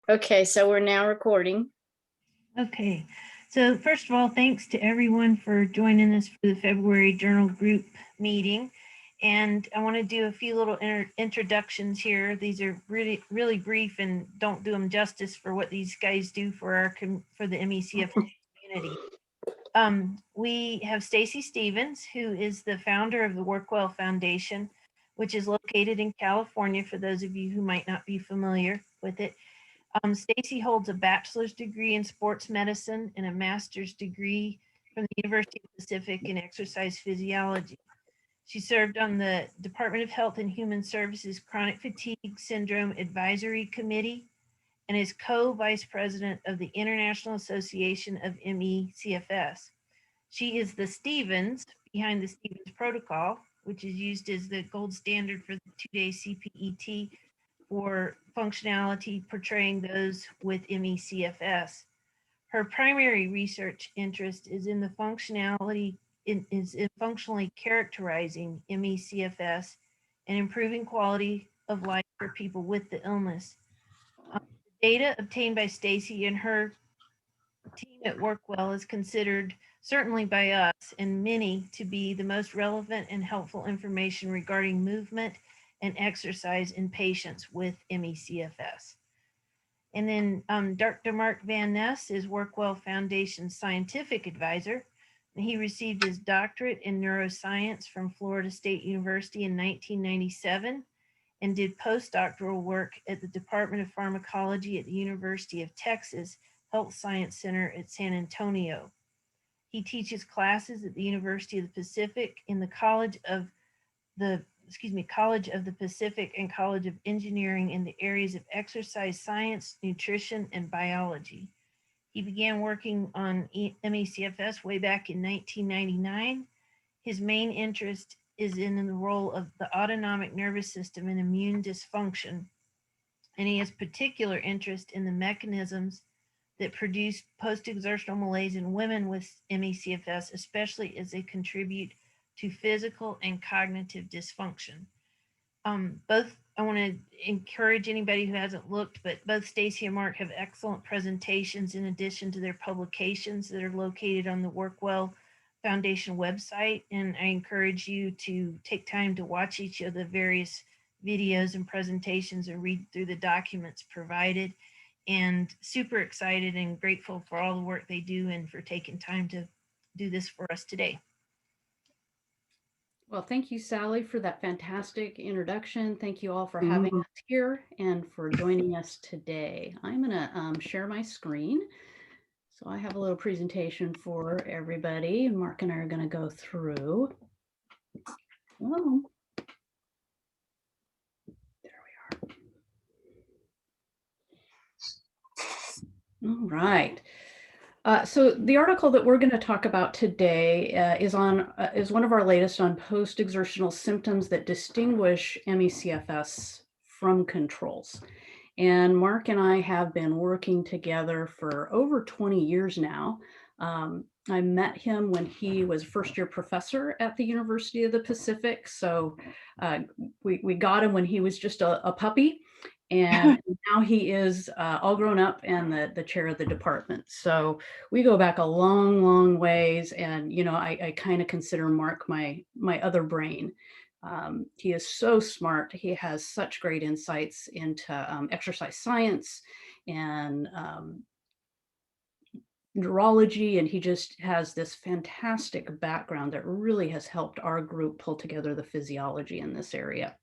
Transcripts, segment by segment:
Okay, so we're now recording. Okay, so first of all, thanks to everyone for joining us for the February journal group meeting. And I want to do a few little introductions here. These are really brief and don't do them justice for what these guys do for for the MECF community. We have Staci Stevens, who is the founder of the Workwell Foundation, which is located in California, for those of you who might not be familiar with it. Staci holds a bachelor's degree in sports medicine and a master's degree from the University of the Pacific in exercise physiology. She served on the Department of Health and Human Services Chronic Fatigue Syndrome Advisory Committee and is co-vice president of the International Association of MECFS. She is the Stevens behind the Stevens Protocol, which is used as the gold standard for the 2-day CPET for functionality portraying those with MECFS. Her primary research interest is in the functionality is in functionally characterizing MECFS and improving quality of life for people with the illness. Data obtained by Staci and her team at Workwell is considered, certainly by us and many, to be the most relevant and helpful information regarding movement and exercise in patients with MECFS. And then Dr. Mark VanNess is Workwell Foundation's scientific advisor. And he received his doctorate in neuroscience from Florida State University in 1997 and did postdoctoral work at the Department of Pharmacology at the University of Texas Health Science Center at San Antonio. He teaches classes at the University of the Pacific in the College of the Pacific and College of Engineering in the areas of exercise science, nutrition, and biology. He began working on MECFS way back in 1999. His main interest is in the role of the autonomic nervous system and immune dysfunction, and he has particular interest in the mechanisms that produce post-exertional malaise in women with MECFS, especially as they contribute to physical and cognitive dysfunction. I want to encourage anybody who hasn't looked, but both Staci and Mark have excellent presentations in addition to their publications that are located on the Workwell Foundation website. And I encourage you to take time to watch each of the various videos and presentations and read through the documents provided. And super excited and grateful for all the work they do and for taking time to do this for us today. Well, thank you, Sally, for that fantastic introduction. Thank you all for having us here and for joining us today. I'm going to share my screen. So I have a little presentation for everybody, and Mark and I are going to go through. Oh, there we are. All right. So the article that we're going to talk about today is one of our latest on post-exertional symptoms that distinguish MECFS from controls. And Mark and I have been working together for over 20 years now. I met him when he was first-year professor at the University of the Pacific. So we got him when he was just a puppy. And now he is all grown up and the chair of the department. So we go back a long, long ways. And, you know, I kind of consider Mark my other brain. He is so smart. He has such great insights into exercise science and neurology. And he just has this fantastic background that really has helped our group pull together the physiology in this area.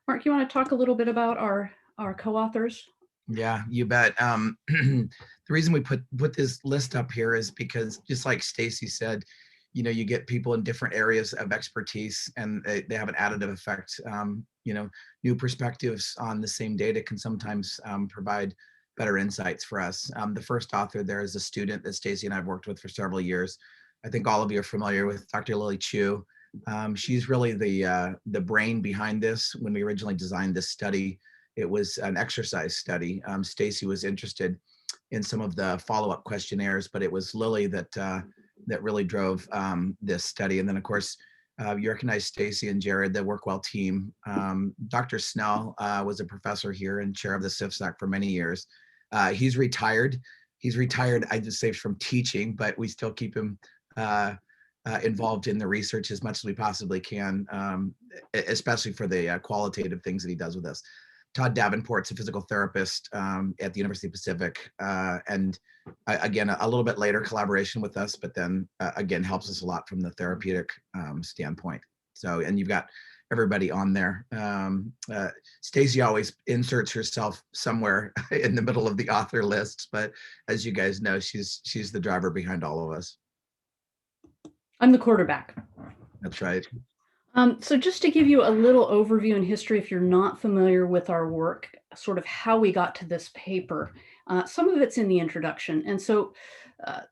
Mark, you want to talk a little bit about our co-authors? Yeah, you bet. The reason we put this list up here is because, just like Staci said, you know, you get people in different areas of expertise and they have an additive effect. You know, new perspectives on the same data can sometimes provide better insights for us. The first author there is a student that Staci and I've worked with for several years. I think all of you are familiar with Dr. Lily Chu. She's really the brain behind this. When we originally designed this study, it was an exercise study. Staci was interested in some of the follow-up questionnaires, but it was Lily that really drove this study. And then, of course, You recognize Staci and Jared, the Workwell team. Dr. Snell was a professor here and chair of the CIFSAC for many years. He's retired. He's retired, I just say, from teaching, but we still keep him involved in the research as much as we possibly can, especially for the qualitative things that he does with us. Todd Davenport's a physical therapist at the University of Pacific, and again, a little bit later collaboration with us, but then again, helps us a lot from the therapeutic standpoint. So, and you've got everybody on there. Staci always inserts herself somewhere in the middle of the author lists, but as you guys know, she's the driver behind all of us. I'm the quarterback. That's right. So just to give you a little overview and history, if you're not familiar with our work, sort of how we got to this paper, some of it's in the introduction. And so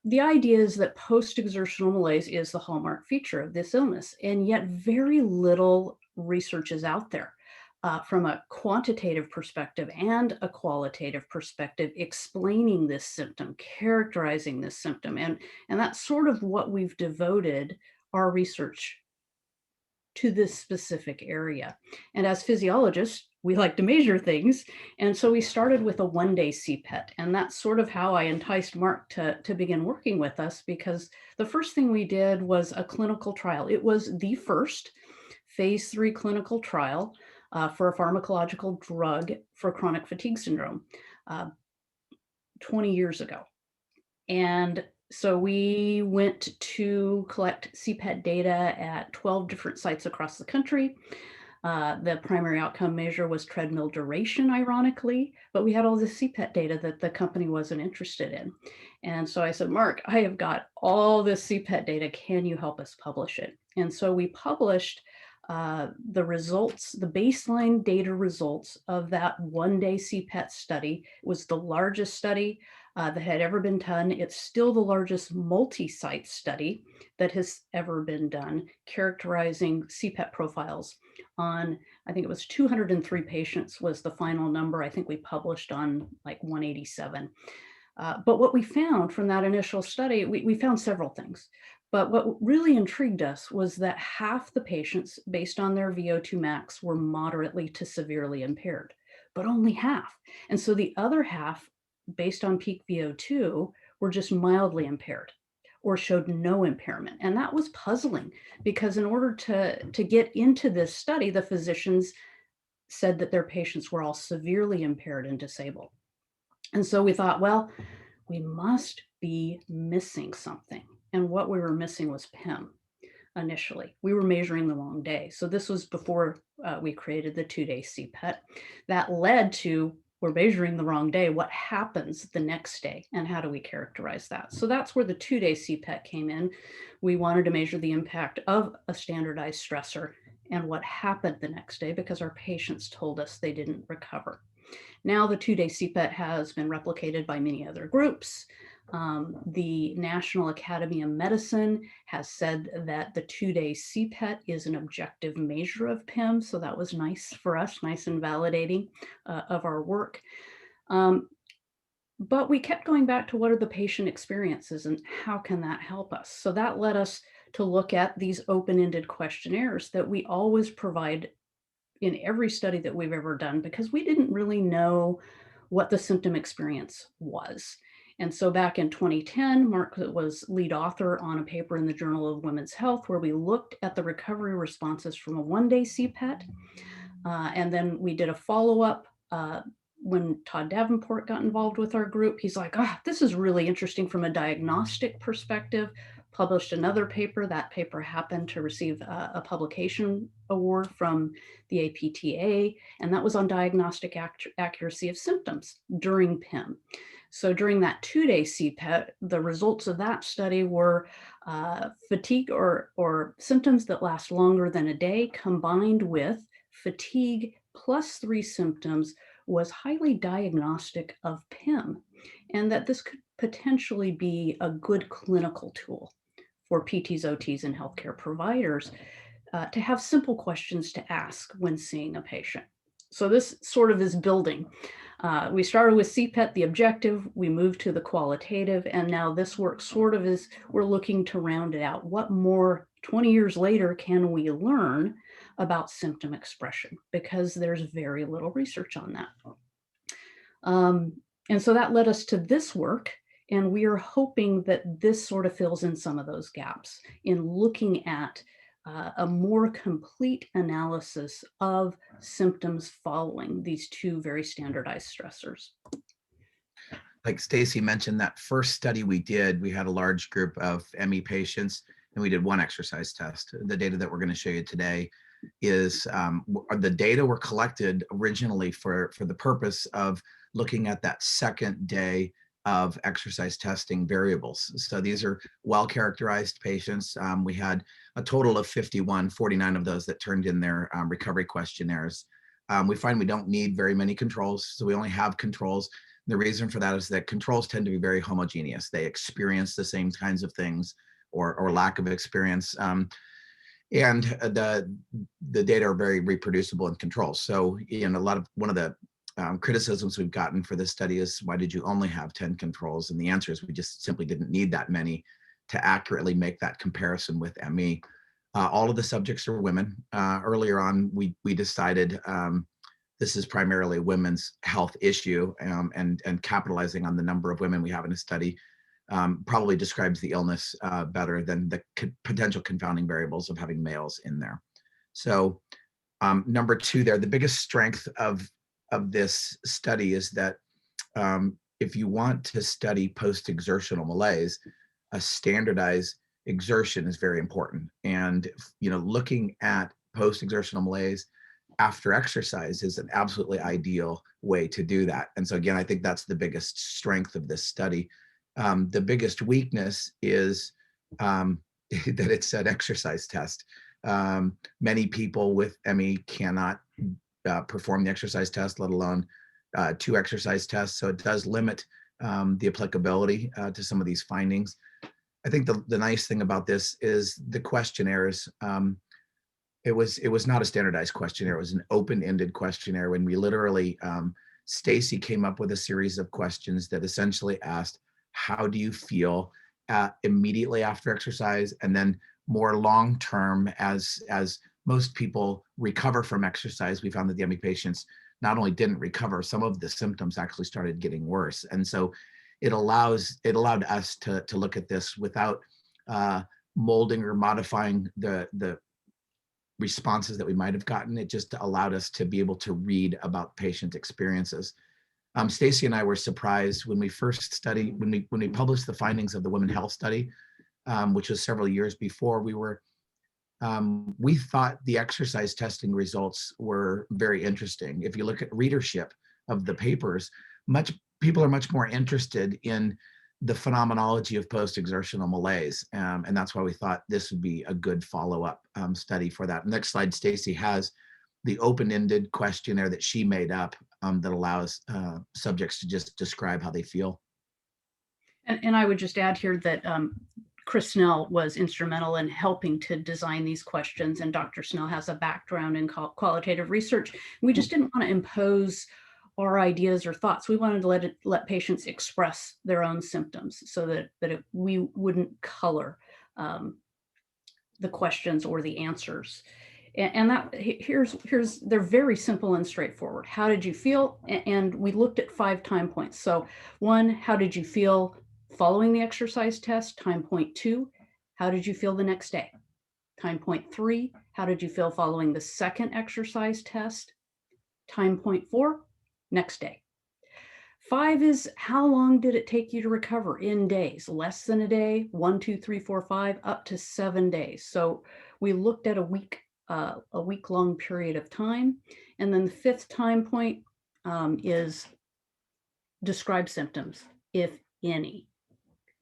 the idea is that post-exertional malaise is the hallmark feature of this illness, and yet very little research is out there from a quantitative perspective and a qualitative perspective explaining this symptom, characterizing this symptom. And that's sort of what we've devoted our research to this specific area. And as physiologists, we like to measure things. And so we started with a one-day CPET. And that's sort of how I enticed Mark to begin working with us, because the first thing we did was a clinical trial. It was the first phase 3 clinical trial for a pharmacological drug for chronic fatigue syndrome 20 years ago. And so we went to collect CPET data at 12 different sites across the country. The primary outcome measure was treadmill duration, ironically, but we had all the CPET data that the company wasn't interested in. And so I said, Mark, I have got all this CPET data. Can you help us publish it? And so we published the results, the baseline data results of that one-day CPET study. It was the largest study that had ever been done. It's still the largest multi-site study that has ever been done, characterizing CPET profiles on, I think it was 203 patients was the final number. I think we published on like 187. But what we found from that initial study, we found several things. But what really intrigued us was that half the patients, based on their VO2 max, were moderately to severely impaired, but only half. And so the other half, based on peak VO2, were just mildly impaired or showed no impairment. And that was puzzling, because in order to get into this study, the physicians said that their patients were all severely impaired and disabled. And so we thought, well, we must be missing something. And what we were missing was PEM initially. We were measuring the wrong day. So this was before we created the 2-day CPET. That led to, we're measuring the wrong day. What happens the next day, and how do we characterize that? So that's where the 2-day CPET came in. We wanted to measure the impact of a standardized stressor and what happened the next day, because our patients told us they didn't recover. Now the 2-day CPET has been replicated by many other groups. The National Academy of Medicine has said that the 2-day CPET is an objective measure of PEM. So that was nice for us, nice and validating of our work. But we kept going back to what are the patient experiences and how can that help us? So that led us to look at these open-ended questionnaires that we always provide in every study that we've ever done, because we didn't really know what the symptom experience was. And so back in 2010, Mark was lead author on a paper in the Journal of Women's Health, where we looked at the recovery responses from a 1-day CPET. And then we did a follow-up when Todd Davenport got involved with our group. He's like, this is really interesting from a diagnostic perspective. Published another paper. That paper happened to receive a publication award from the APTA, and that was on diagnostic accuracy of symptoms during PEM. So during that 2-day CPET, the results of that study were fatigue or symptoms that last longer than a day, combined with fatigue plus 3 symptoms, was highly diagnostic of PEM, and that this could potentially be a good clinical tool for PTs, OTs, and healthcare providers to have simple questions to ask when seeing a patient. So this sort of is building. We started with CPET, the objective, we moved to the qualitative, and now this work sort of is, we're looking to round it out. What more 20 years later can we learn about symptom expression? Because there's very little research on that. And so that led us to this work, and we are hoping that this sort of fills in some of those gaps in looking at a more complete analysis of symptoms following these two very standardized stressors. Like Staci mentioned, that first study we did, we had a large group of ME patients, and we did one exercise test. The data that we're going to show you today is the data were collected originally for the purpose of looking at that second day of exercise testing variables. So these are well-characterized patients. We had a total of 51, 49 of those that turned in their recovery questionnaires. We find we don't need very many controls, so we only have controls. The reason for that is that controls tend to be very homogeneous. They experience the same kinds of things or lack of experience. And the data are very reproducible in controls. So one of the criticisms we've gotten for this study is, why did you only have 10 controls? And the answer is we just simply didn't need that many to accurately make that comparison with ME. All of the subjects are women. Earlier on, we decided this is primarily a women's health issue, and capitalizing on the number of women we have in a study probably describes the illness better than the potential confounding variables of having males in there. So number two there, the biggest strength of this study is that if you want to study post-exertional malaise, a standardized exertion is very important. And looking at post-exertional malaise after exercise is an absolutely ideal way to do that. And so again, I think that's the biggest strength of this study. The biggest weakness is that it's an exercise test. Many people with ME cannot perform the exercise test, let alone 2 exercise tests. So it does limit the applicability to some of these findings. I think the nice thing about this is the questionnaires. It was not a standardized questionnaire. It was an open-ended questionnaire when we literally, Staci came up with a series of questions that essentially asked, how do you feel immediately after exercise, and then more long-term as most people recover from exercise. We found that the ME patients not only didn't recover, some of the symptoms actually started getting worse. And so it allowed us to look at this without molding or modifying the responses that we might have gotten. It just allowed us to be able to read about patient experiences. Staci and I were surprised when we first studied, when we published the findings of the Women Health Study, which was several years before. We thought the exercise testing results were very interesting. If you look at readership of the papers, people are much more interested in the phenomenology of post-exertional malaise. And that's why we thought this would be a good follow-up study for that. Next slide, Staci has the open-ended questionnaire that she made up that allows subjects to just describe how they feel. And I would just add here that Chris Snell was instrumental in helping to design these questions, and Dr. Snell has a background in qualitative research. We just didn't want to impose our ideas or thoughts. We wanted to let patients express their own symptoms so that we wouldn't color the questions or the answers. And that they're very simple and straightforward. How did you feel? And we looked at 5 time points. So 1, how did you feel following the exercise test? Time point 2, how did you feel the next day? Time point 3, how did you feel following the second exercise test? Time point 4, next day. 5 is, how long did it take you to recover in days? Less than a day, 1, 2, 3, 4, 5, up to 7 days. So we looked at a week-long period of time. And then the 5th time point is describe symptoms, if any,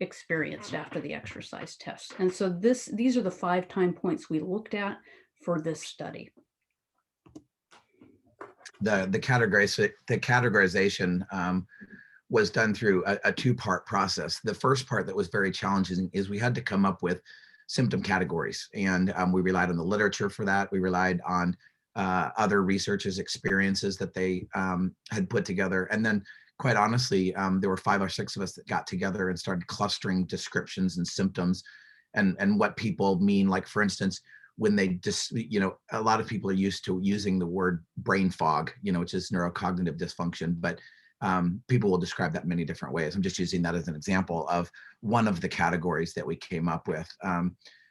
experienced after the exercise test. And so these are the 5 time points we looked at for this study. The categorization was done through a 2-part process. The first part that was very challenging is we had to come up with symptom categories, and we relied on the literature for that. We relied on other researchers' experiences that they had put together. And then quite honestly, there were 5 or 6 of us that got together and started clustering descriptions and symptoms and what people mean. Like, for instance, when they just, a lot of people are used to using the word brain fog, which is neurocognitive dysfunction, but people will describe that many different ways. I'm just using that as an example of one of the categories that we came up with.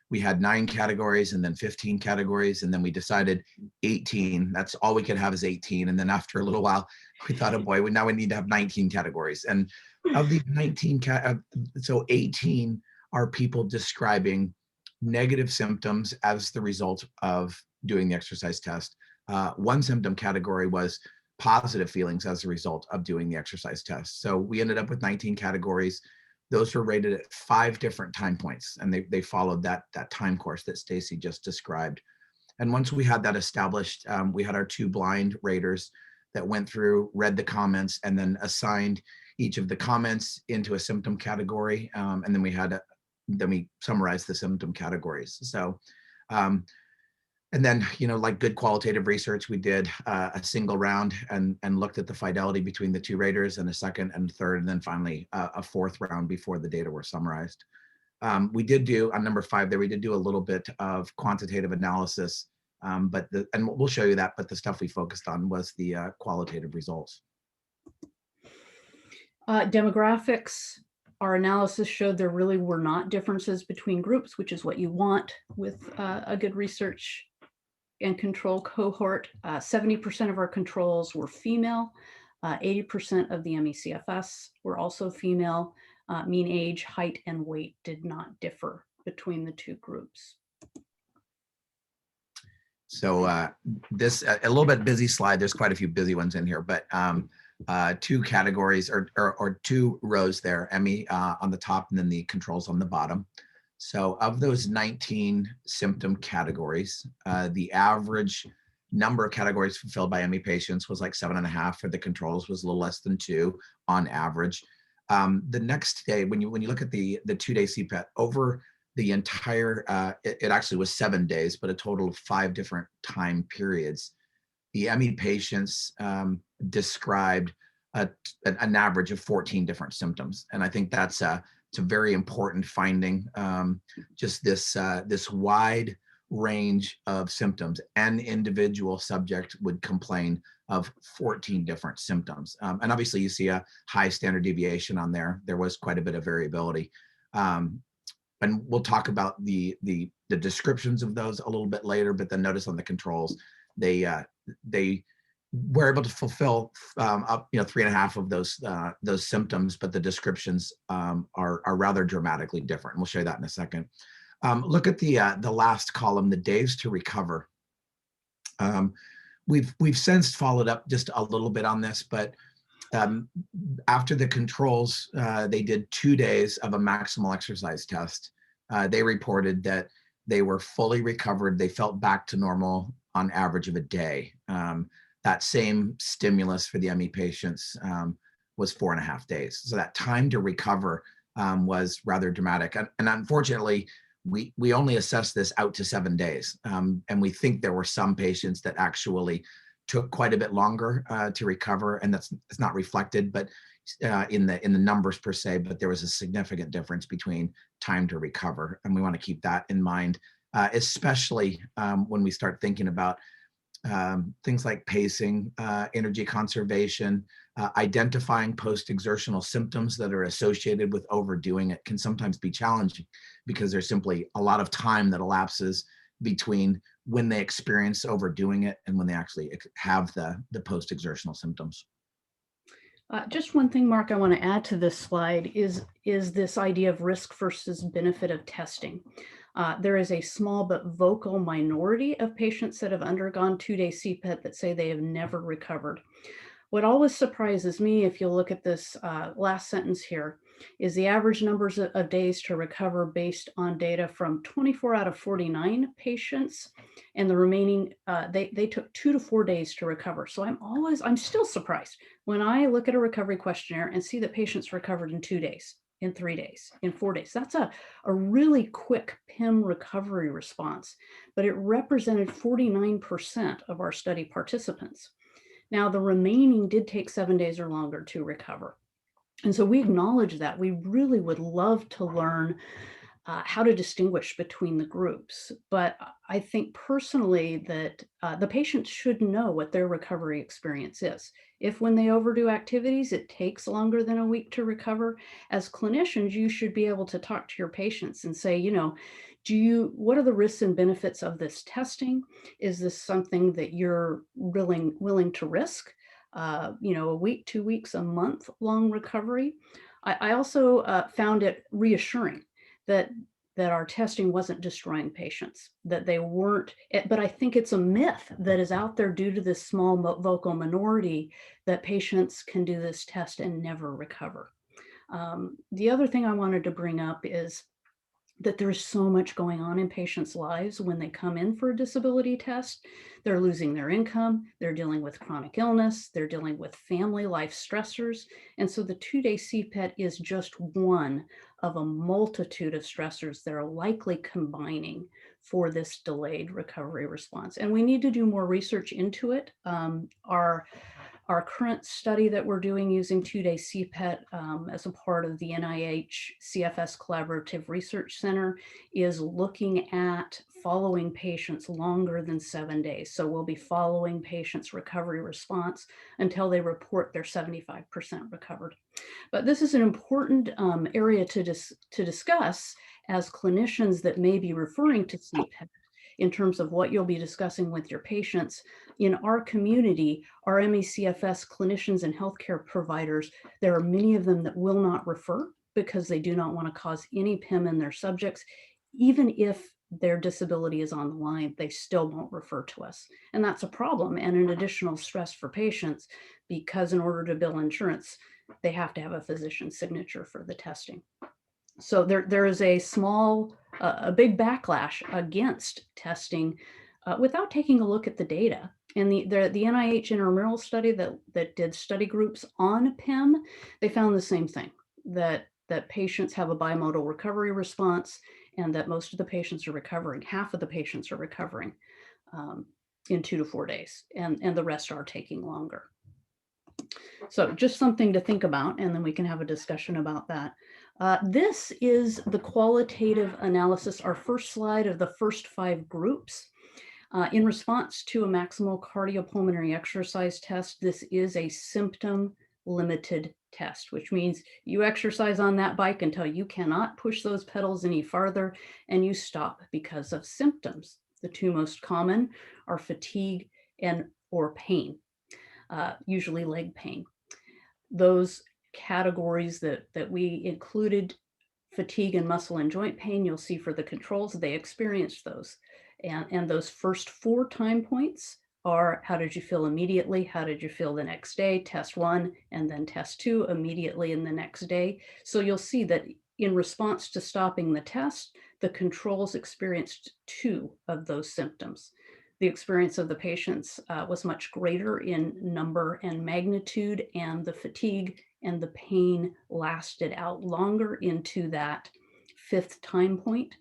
We had 9 categories and then 15 categories, and then we decided 18. That's all we could have is 18. And then after a little while, we thought, oh boy, now we need to have 19 categories. And of the 19, so 18 are people describing negative symptoms as the result of doing the exercise test. One symptom category was positive feelings as a result of doing the exercise test. So we ended up with 19 categories. Those were rated at 5 different time points, and they followed that time course that Staci just described. And once we had that established, we had our 2 blind raters that went through, read the comments, and then assigned each of the comments into a symptom category. And then we summarized the symptom categories. So, and then, like good qualitative research, we did a single round and looked at the fidelity between the 2 raters, and a second and third, and then finally a 4th round before the data were summarized. We did do, on number 5 there, we did do a little bit of quantitative analysis, and we'll show you that, but the stuff we focused on was the qualitative results. Demographics, our analysis showed there really were not differences between groups, which is what you want with a good research and control cohort. 70% of our controls were female. 80% of the MECFS were also female. Mean age, height, and weight did not differ between the 2 groups. So this, a little bit busy slide. There's quite a few busy ones in here, but 2 categories or 2 rows there, ME on the top and then the controls on the bottom. So of those 19 symptom categories, the average number of categories fulfilled by ME patients was like 7.5. For the controls was a little less than 2 on average. The next day, when you look at the 2-day CPET over the entire, it actually was 7 days, but a total of 5 different time periods, the ME patients described an average of 14 different symptoms. And I think that's it's a very important finding. Just this wide range of symptoms. An individual subject would complain of 14 different symptoms. And obviously you see a high standard deviation on there. There was quite a bit of variability. And we'll talk about the descriptions of those a little bit later, but then notice on the controls, they were able to fulfill up 3.5 of those symptoms, but the descriptions are rather dramatically different. And we'll show you that in a second. Look at the last column, the days to recover. We've since followed up just a little bit on this, but after the controls, they did 2 days of a maximal exercise test. They reported that they were fully recovered. They felt back to normal on average of a day. That same stimulus for the ME patients was 4.5 days. So that time to recover was rather dramatic. And unfortunately, we only assessed this out to 7 days. And we think there were some patients that actually took quite a bit longer to recover, and it's not reflected, but in the numbers per se, but there was a significant difference between time to recover. And we want to keep that in mind, especially when we start thinking about things like pacing, energy conservation, identifying post-exertional symptoms that are associated with overdoing it can sometimes be challenging because there's simply a lot of time that elapses between when they experience overdoing it and when they actually have the post-exertional symptoms. Just one thing, Mark, I want to add to this slide is this idea of risk versus benefit of testing. There is a small but vocal minority of patients that have undergone 2-day CPET that say they have never recovered. What always surprises me, if you look at this last sentence here, is the average numbers of days to recover based on data from 24 out of 49 patients, and the remaining, they took 2 to 4 days to recover. So I'm still surprised when I look at a recovery questionnaire and see that patients recovered in 2 days. in 3 days, in 4 days. That's a really quick PEM recovery response, but it represented 49% of our study participants. Now, the remaining did take 7 days or longer to recover. And so we acknowledge that. We really would love to learn how to distinguish between the groups. But I think personally that the patients should know what their recovery experience is. If when they overdo activities, it takes longer than a week to recover, as clinicians, you should be able to talk to your patients and say, what are the risks and benefits of this testing? Is this something that you're willing to risk? A week, 2 weeks, a month long recovery. I also found it reassuring that our testing wasn't destroying patients, that they weren't, but I think it's a myth that is out there due to this small vocal minority that patients can do this test and never recover. The other thing I wanted to bring up is that there's so much going on in patients' lives when they come in for a disability test. They're losing their income, they're dealing with chronic illness, they're dealing with family life stressors. And so the 2-day CPET is just one of a multitude of stressors that are likely combining for this delayed recovery response. And we need to do more research into it. Our current study that we're doing using 2-day CPET as a part of the NIH CFS Collaborative Research Center is looking at following patients longer than 7 days. So we'll be following patients' recovery response until they report they're 75% recovered. But this is an important area to discuss as clinicians that may be referring to CPET in terms of what you'll be discussing with your patients. In our community, our ME/CFS clinicians and healthcare providers, there are many of them that will not refer because they do not want to cause any PEM in their subjects. Even if their disability is on the line, they still won't refer to us. And that's a problem and an additional stress for patients, because in order to bill insurance, they have to have a physician's signature for the testing. So there is a big backlash against testing without taking a look at the data. And the NIH intramural study that did study groups on PEM, they found the same thing, that patients have a bimodal recovery response and that most of the patients are recovering. Half of the patients are recovering in 2 to 4 days, and the rest are taking longer. So just something to think about, and then we can have a discussion about that. This is the qualitative analysis, our first slide of the first 5 groups. In response to a maximal cardiopulmonary exercise test, this is a symptom-limited test, which means you exercise on that bike until you cannot push those pedals any farther and you stop because of symptoms. The 2 most common are fatigue or pain, usually leg pain. Those categories that we included, fatigue and muscle and joint pain, you'll see for the controls, they experienced those. And those first 4 time points are how did you feel immediately, how did you feel the next day, test 1, and then test 2 immediately in the next day. So you'll see that in response to stopping the test, the controls experienced 2 of those symptoms. The experience of the patients was much greater in number and magnitude, and the fatigue and the pain lasted out longer into that 5th time point,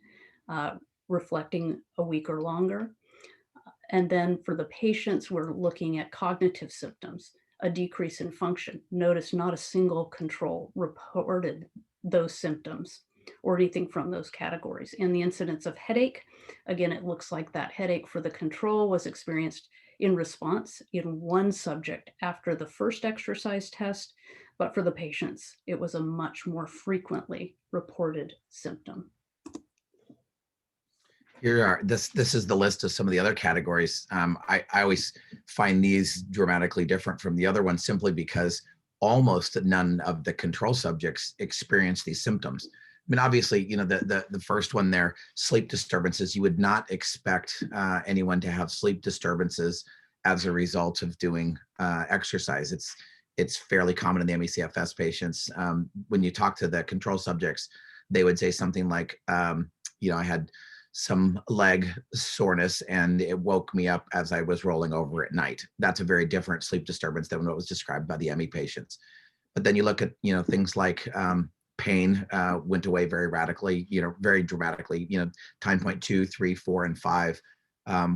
reflecting a week or longer. And then for the patients, we're looking at cognitive symptoms, a decrease in function. Notice not a single control reported those symptoms or anything from those categories. And the incidence of headache, again, it looks like that headache for the control was experienced in response in 1 subject after the first exercise test, but for the patients, it was a much more frequently reported symptom. Here are this is the list of some of the other categories. I always find these dramatically different from the other ones simply because almost none of the control subjects experience these symptoms. I mean, obviously, the first one there, sleep disturbances, you would not expect anyone to have sleep disturbances as a result of doing exercise. It's fairly common in the ME/CFS patients. When you talk to the control subjects, they would say something like, I had some leg soreness and it woke me up as I was rolling over at night. That's a very different sleep disturbance than what was described by the ME patients. But then you look at, things like pain went away very radically, very dramatically, time point 2, 3, 4, and 5.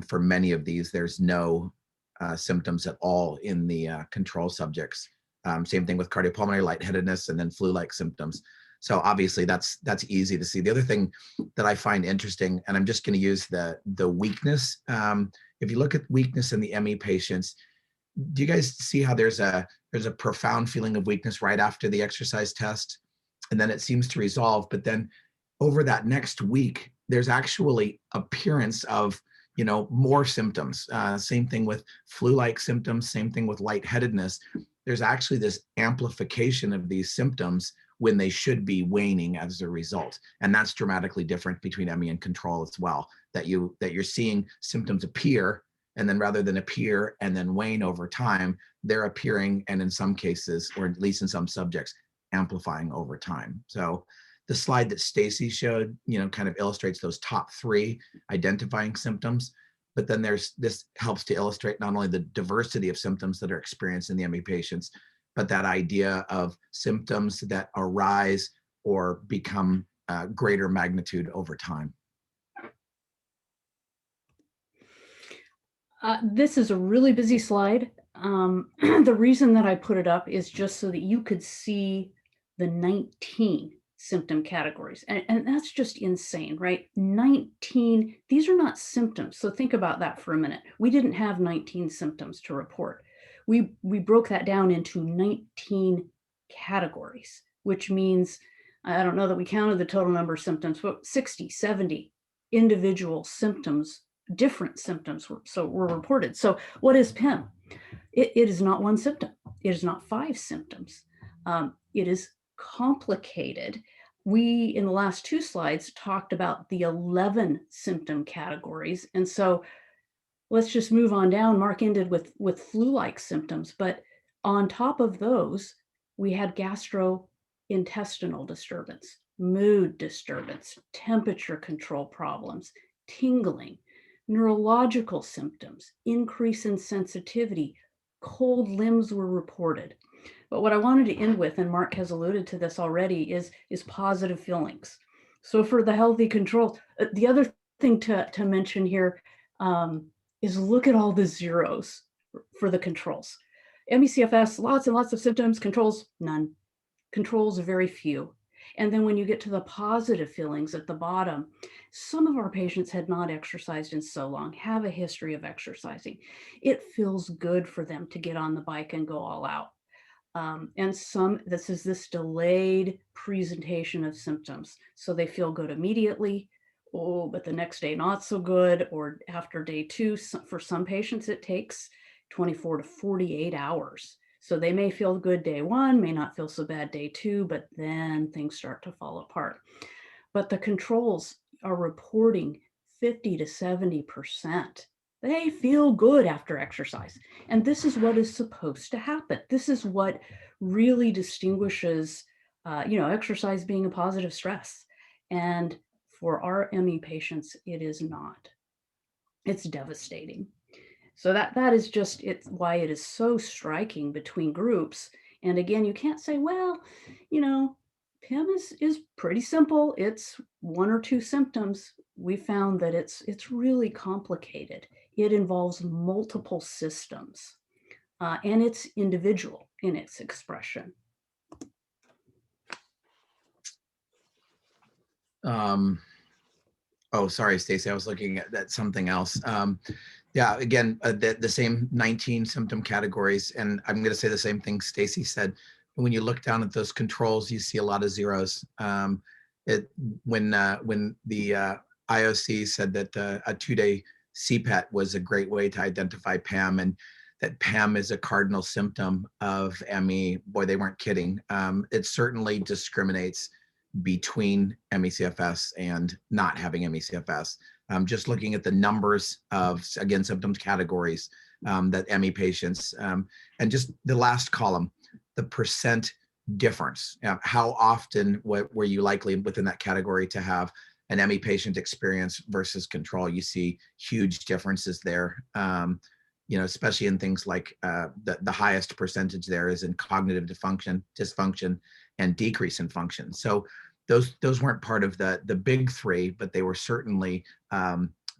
For many of these, there's no symptoms at all in the control subjects. Same thing with cardiopulmonary lightheadedness and then flu-like symptoms. So obviously that's easy to see. The other thing that I find interesting, and I'm just going to use the weakness. If you look at weakness in the ME patients, do you guys see how there's a profound feeling of weakness right after the exercise test, and then it seems to resolve, but then over that next week, there's actually appearance of more symptoms. Same thing with flu-like symptoms, same thing with lightheadedness. There's actually this amplification of these symptoms when they should be waning as a result. And that's dramatically different between ME and control as well, that you're seeing symptoms appear, and then rather than appear and then wane over time, they're appearing, and in some cases, or at least in some subjects, amplifying over time. So the slide that Staci showed, kind of illustrates those top 3 identifying symptoms. But then this helps to illustrate not only the diversity of symptoms that are experienced in the ME patients, but that idea of symptoms that arise or become greater magnitude over time. This is a really busy slide. The reason that I put it up is just so that you could see the 19 symptom categories. And that's just insane, right? 19, these are not symptoms. So think about that for a minute. We didn't have 19 symptoms to report. We broke that down into 19 categories, which means, I don't know that we counted the total number of symptoms, but 60, 70 individual symptoms, different symptoms were reported. So what is PEM? It is not one symptom. It is not 5 symptoms. It is complicated. We, in the last 2 slides, talked about the 11 symptom categories. And so let's just move on down. Mark ended with flu-like symptoms, but on top of those, we had gastrointestinal disturbance, mood disturbance, temperature control problems, tingling, neurological symptoms, increase in sensitivity, cold limbs were reported. But what I wanted to end with, and Mark has alluded to this already, is positive feelings. So for the healthy controls, the other thing to mention here is look at all the zeros for the controls. ME/CFS, lots and lots of symptoms, controls, none. Controls, very few. And then when you get to the positive feelings at the bottom, some of our patients had not exercised in so long, have a history of exercising. It feels good for them to get on the bike and go all out. And this is this delayed presentation of symptoms. So they feel good immediately, but the next day not so good, or after day 2, for some patients it takes 24 to 48 hours. So they may feel good day 1, may not feel so bad day 2, but then things start to fall apart. But the controls are reporting 50 to 70%. They feel good after exercise. And this is what is supposed to happen. This is what really distinguishes, exercise being a positive stress. And for our ME patients, it is not. It's devastating. So that is just why it is so striking between groups. And again, you can't say, well, PEM is pretty simple. It's 1 or 2 symptoms. We found that it's really complicated. It involves multiple systems, and it's individual in its expression. Oh, sorry, Staci, I was looking at something else. Yeah, again, the same 19 symptom categories, and I'm going to say the same thing Staci said. When you look down at those controls, you see a lot of zeros. When the IOC said that a 2-day CPET was a great way to identify PEM, and that PEM is a cardinal symptom of ME, boy, they weren't kidding. It certainly discriminates between ME/CFS and not having ME/CFS. Just looking at the numbers of, again, symptoms categories that ME patients, and just the last column, the percent difference. How often were you likely within that category to have an ME patient experience versus control? You see huge differences there. Especially in things like the highest percentage there is in cognitive dysfunction and decrease in function. So those weren't part of the big three, but they were certainly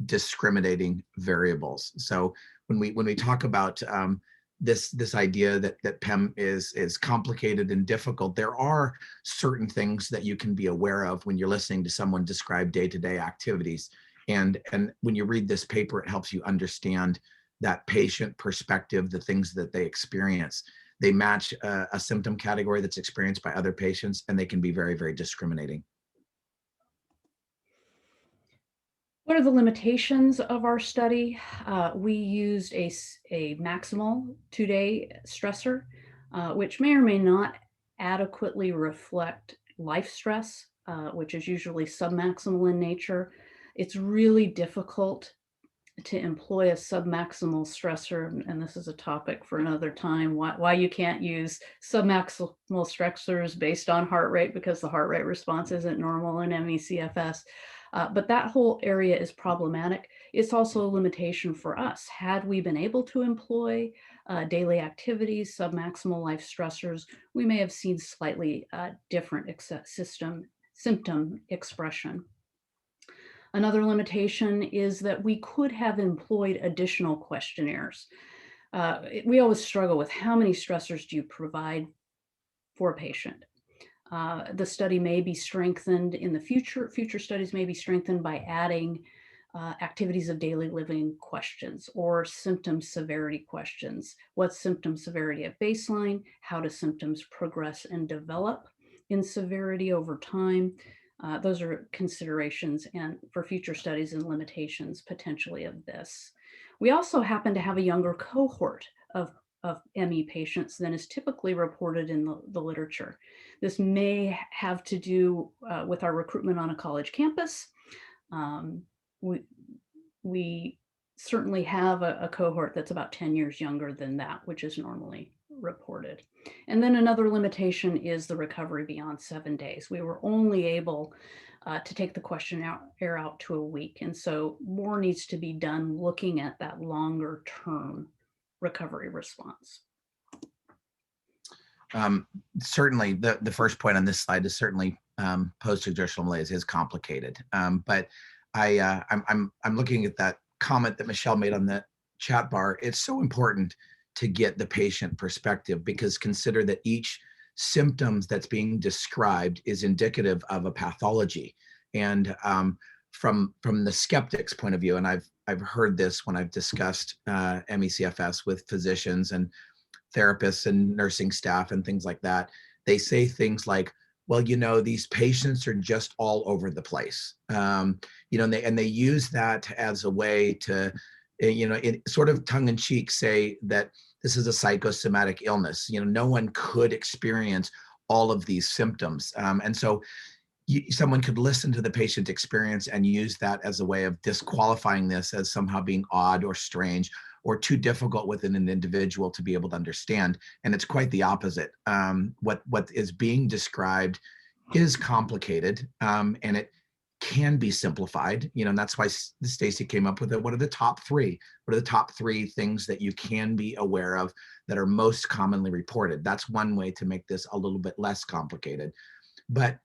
discriminating variables. So when we talk about this idea that PEM is complicated and difficult, there are certain things that you can be aware of when you're listening to someone describe day-to-day activities. And when you read this paper, it helps you understand that patient perspective, the things that they experience. They match a symptom category that's experienced by other patients, and they can be very, very discriminating. What are the limitations of our study? We used a maximal 2-day stressor, which may or may not adequately reflect life stress, which is usually submaximal in nature. It's really difficult to employ a submaximal stressor, and this is a topic for another time, why you can't use submaximal stressors based on heart rate, because the heart rate response isn't normal in ME/CFS. But that whole area is problematic. It's also a limitation for us. Had we been able to employ daily activities, submaximal life stressors, we may have seen slightly different symptom expression. Another limitation is that we could have employed additional questionnaires. We always struggle with how many stressors do you provide for a patient. The study may be strengthened in the future. Future studies may be strengthened by adding activities of daily living questions or symptom severity questions. What's symptom severity at baseline? How do symptoms progress and develop in severity over time? Those are considerations and for future studies and limitations potentially of this. We also happen to have a younger cohort of ME patients than is typically reported in the literature. This may have to do with our recruitment on a college campus. We certainly have a cohort that's about 10 years younger than that, which is normally reported. And then another limitation is the recovery beyond 7 days. We were only able to take the questionnaire out to a week. And so more needs to be done looking at that longer term recovery response. Certainly the first point on this slide is certainly post-exertional malaise is complicated. But I'm looking at that comment that Michelle made on the chat bar. It's so important to get the patient perspective, because consider that each symptoms that's being described is indicative of a pathology. And from the skeptic's point of view, and I've heard this when I've discussed ME/CFS with physicians and therapists and nursing staff and things like that, they say things like, well, these patients are just all over the place. And they use that as a way to, in sort of tongue in cheek say that this is a psychosomatic illness. No one could experience all of these symptoms. And so someone could listen to the patient experience and use that as a way of disqualifying this as somehow being odd or strange or too difficult within an individual to be able to understand. And it's quite the opposite. What is being described is complicated, and it can be simplified, and that's why Staci came up with it. What are the top three? What are the top three things that you can be aware of that are most commonly reported? That's one way to make this a little bit less complicated. But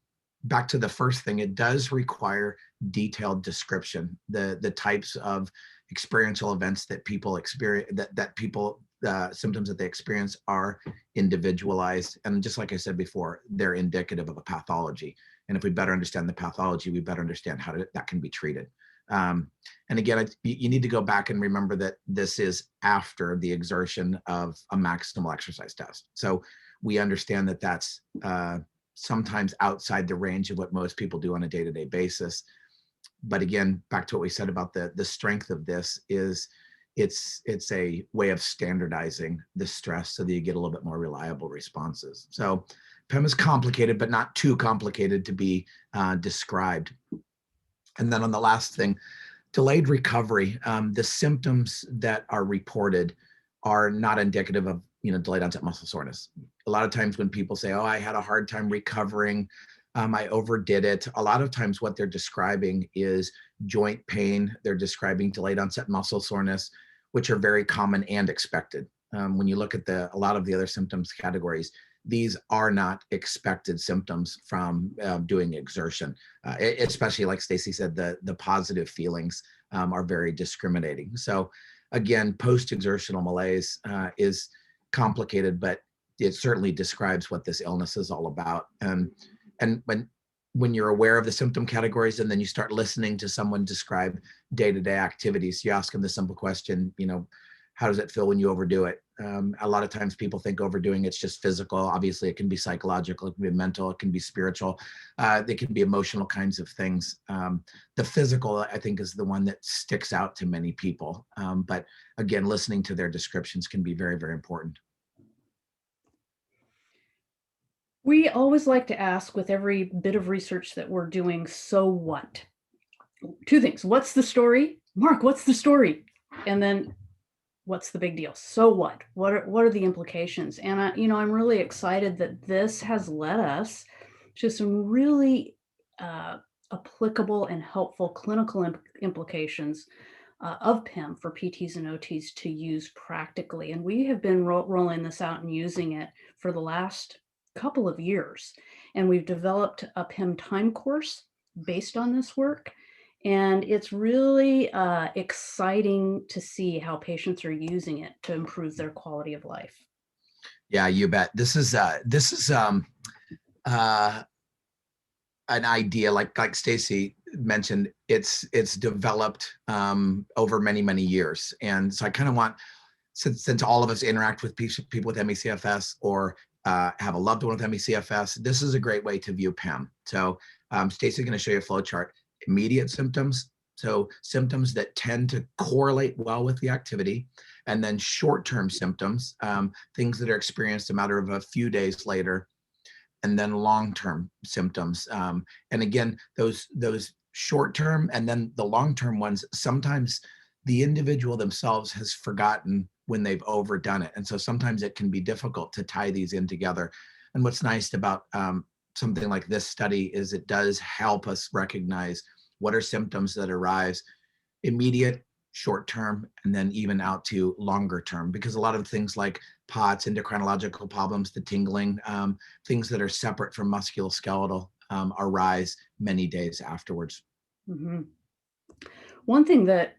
back to the first thing, it does require detailed description, the types of experiential events that people experience, that people symptoms that they experience are individualized. And just like I said before, they're indicative of a pathology. And if we better understand the pathology, we better understand how that can be treated. And again, you need to go back and remember that this is after the exertion of a maximal exercise test. So we understand that that's sometimes outside the range of what most people do on a day-to-day basis. But again, back to what we said about the strength of this is it's a way of standardizing the stress so that you get a little bit more reliable responses. So PEM is complicated, but not too complicated to be described. And then on the last thing, delayed recovery, the symptoms that are reported are not indicative of delayed onset muscle soreness. A lot of times when people say, oh, I had a hard time recovering, I overdid it. A lot of times what they're describing is joint pain. They're describing delayed onset muscle soreness, which are very common and expected. When you look at a lot of the other symptoms categories, these are not expected symptoms from doing exertion, especially like Staci said, the positive feelings are very discriminating. So again, post-exertional malaise is complicated, but it certainly describes what this illness is all about. And when you're aware of the symptom categories and then you start listening to someone describe day-to-day activities, you ask them the simple question, how does it feel when you overdo it? A lot of times people think overdoing it's just physical. Obviously, it can be psychological, it can be mental, it can be spiritual, they can be emotional kinds of things. The physical, I think, is the one that sticks out to many people. But again, listening to their descriptions can be very, very important. We always like to ask with every bit of research that we're doing, so what? Two things. What's the story? Mark, what's the story? And then what's the big deal? So what? What are the implications? And I'm really excited that this has led us to some really applicable and helpful clinical implications of PEM for PTs and OTs to use practically. And we have been rolling this out and using it for the last couple of years. And we've developed a PEM time course based on this work. And it's really exciting to see how patients are using it to improve their quality of life. Yeah, you bet. This is an idea, like Staci mentioned. It's developed over many, many years, and so I kind of want, since all of us interact with people with ME/CFS or have a loved one with ME/CFS, this is a great way to view PEM. So Staci's going to show you a flow chart. Immediate symptoms, so symptoms that tend to correlate well with the activity, and then short-term symptoms, things that are experienced a matter of a few days later, and then long-term symptoms. And again, those short-term and then the long-term ones, sometimes the individual themselves has forgotten when they've overdone it. And so sometimes it can be difficult to tie these in together. And what's nice about something like this study is it does help us recognize what are symptoms that arise immediate, short term, and then even out to longer term, because a lot of things like POTS, endocrinological problems, the tingling, things that are separate from musculoskeletal arise many days afterwards. Mm-hmm. One thing that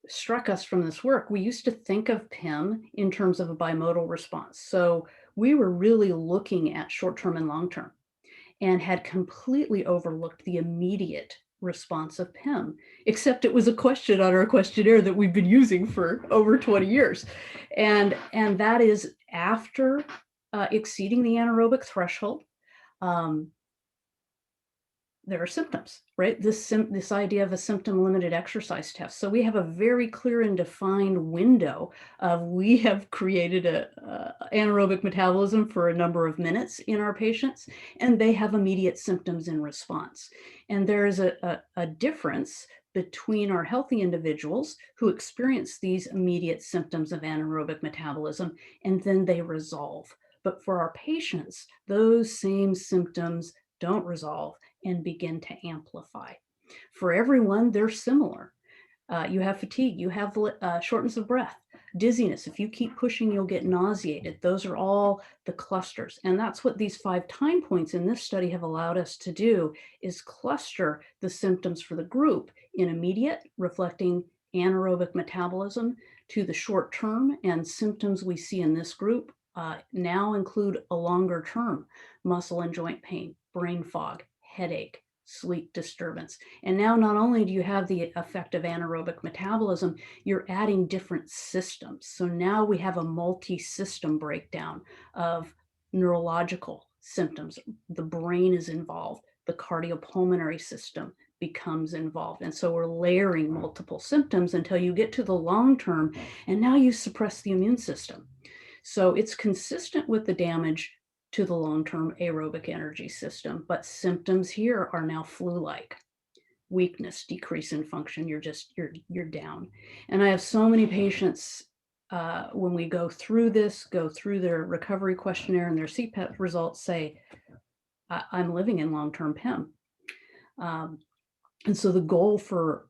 struck us from this work, we used to think of PEM in terms of a bimodal response. So we were really looking at short-term and long-term and had completely overlooked the immediate response of PEM, except it was a question on our questionnaire that we've been using for over 20 years. And that is after exceeding the anaerobic threshold, there are symptoms, right? This idea of a symptom limited exercise test. So we have a very clear and defined window of, we have created a anaerobic metabolism for a number of minutes in our patients, and they have immediate symptoms in response. And there is a difference between our healthy individuals who experience these immediate symptoms of anaerobic metabolism, and then they resolve. But for our patients, those same symptoms don't resolve and begin to amplify. For everyone, they're similar. You have fatigue, you have shortness of breath, dizziness. If you keep pushing, you'll get nauseated. Those are all the clusters. And that's what these 5 time points in this study have allowed us to do, is cluster the symptoms for the group in immediate, reflecting anaerobic metabolism, to the short term, and symptoms we see in this group now include a longer term: muscle and joint pain, brain fog, headache, sleep disturbance. And now not only do you have the effect of anaerobic metabolism, you're adding different systems. So now we have a multi-system breakdown of neurological symptoms. The brain is involved, the cardiopulmonary system becomes involved. And so we're layering multiple symptoms until you get to the long term, and now you suppress the immune system. So it's consistent with the damage to the long-term aerobic energy system, but symptoms here are now flu-like: weakness, decrease in function. You're down. And I have so many patients when we go through their recovery questionnaire and their CPET results, say, I'm living in long-term PEM. And so the goal for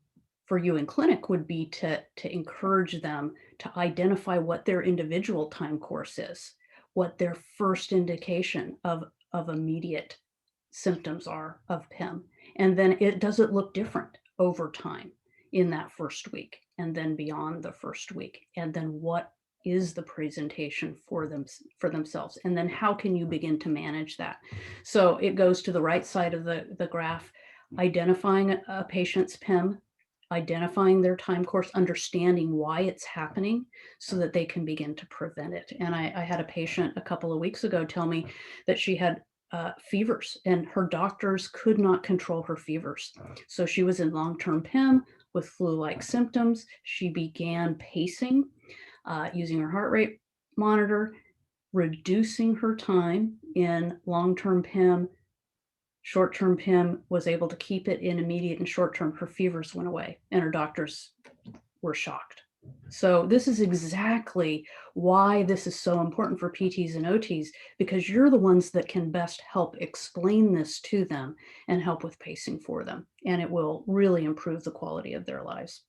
you in clinic would be to encourage them to identify what their individual time course is. what their first indication of immediate symptoms are of PEM. And then does it look different over time in that first week and then beyond the first week? And then what is the presentation for themselves? And then how can you begin to manage that? So it goes to the right side of the graph, identifying a patient's PEM, identifying their time course, understanding why it's happening so that they can begin to prevent it. And I had a patient a couple of weeks ago tell me that she had fevers and her doctors could not control her fevers. So she was in long-term PEM with flu-like symptoms. She began pacing using her heart rate monitor, reducing her time in long-term PEM. Short-term PEM was able to keep it in immediate and short-term. Her fevers went away and her doctors were shocked. So this is exactly why this is so important for PTs and OTs, because you're the ones that can best help explain this to them and help with pacing for them. And it will really improve the quality of their lives.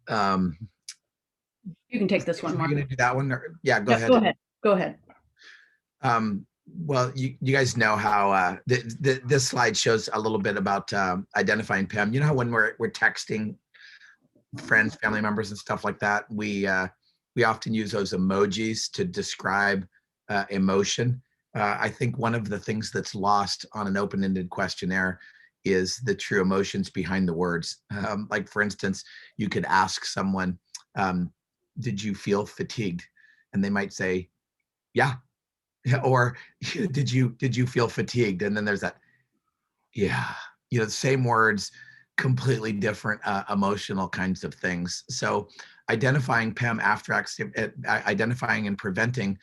You can take this one, Mark. You're gonna do that one? Or, yeah, go ahead. Go ahead. Go ahead. Well, you guys know how this slide shows a little bit about identifying PEM. You know how when we're texting friends, family members, and stuff like that, we often use those emojis to describe emotion. I think one of the things that's lost on an open-ended questionnaire is the true emotions behind the words. Like, for instance, you could ask someone, did you feel fatigued? And they might say, yeah. Or did you feel fatigued? And then there's that, yeah, the same words, completely different emotional kinds of things. So identifying PEM after identifying and preventing,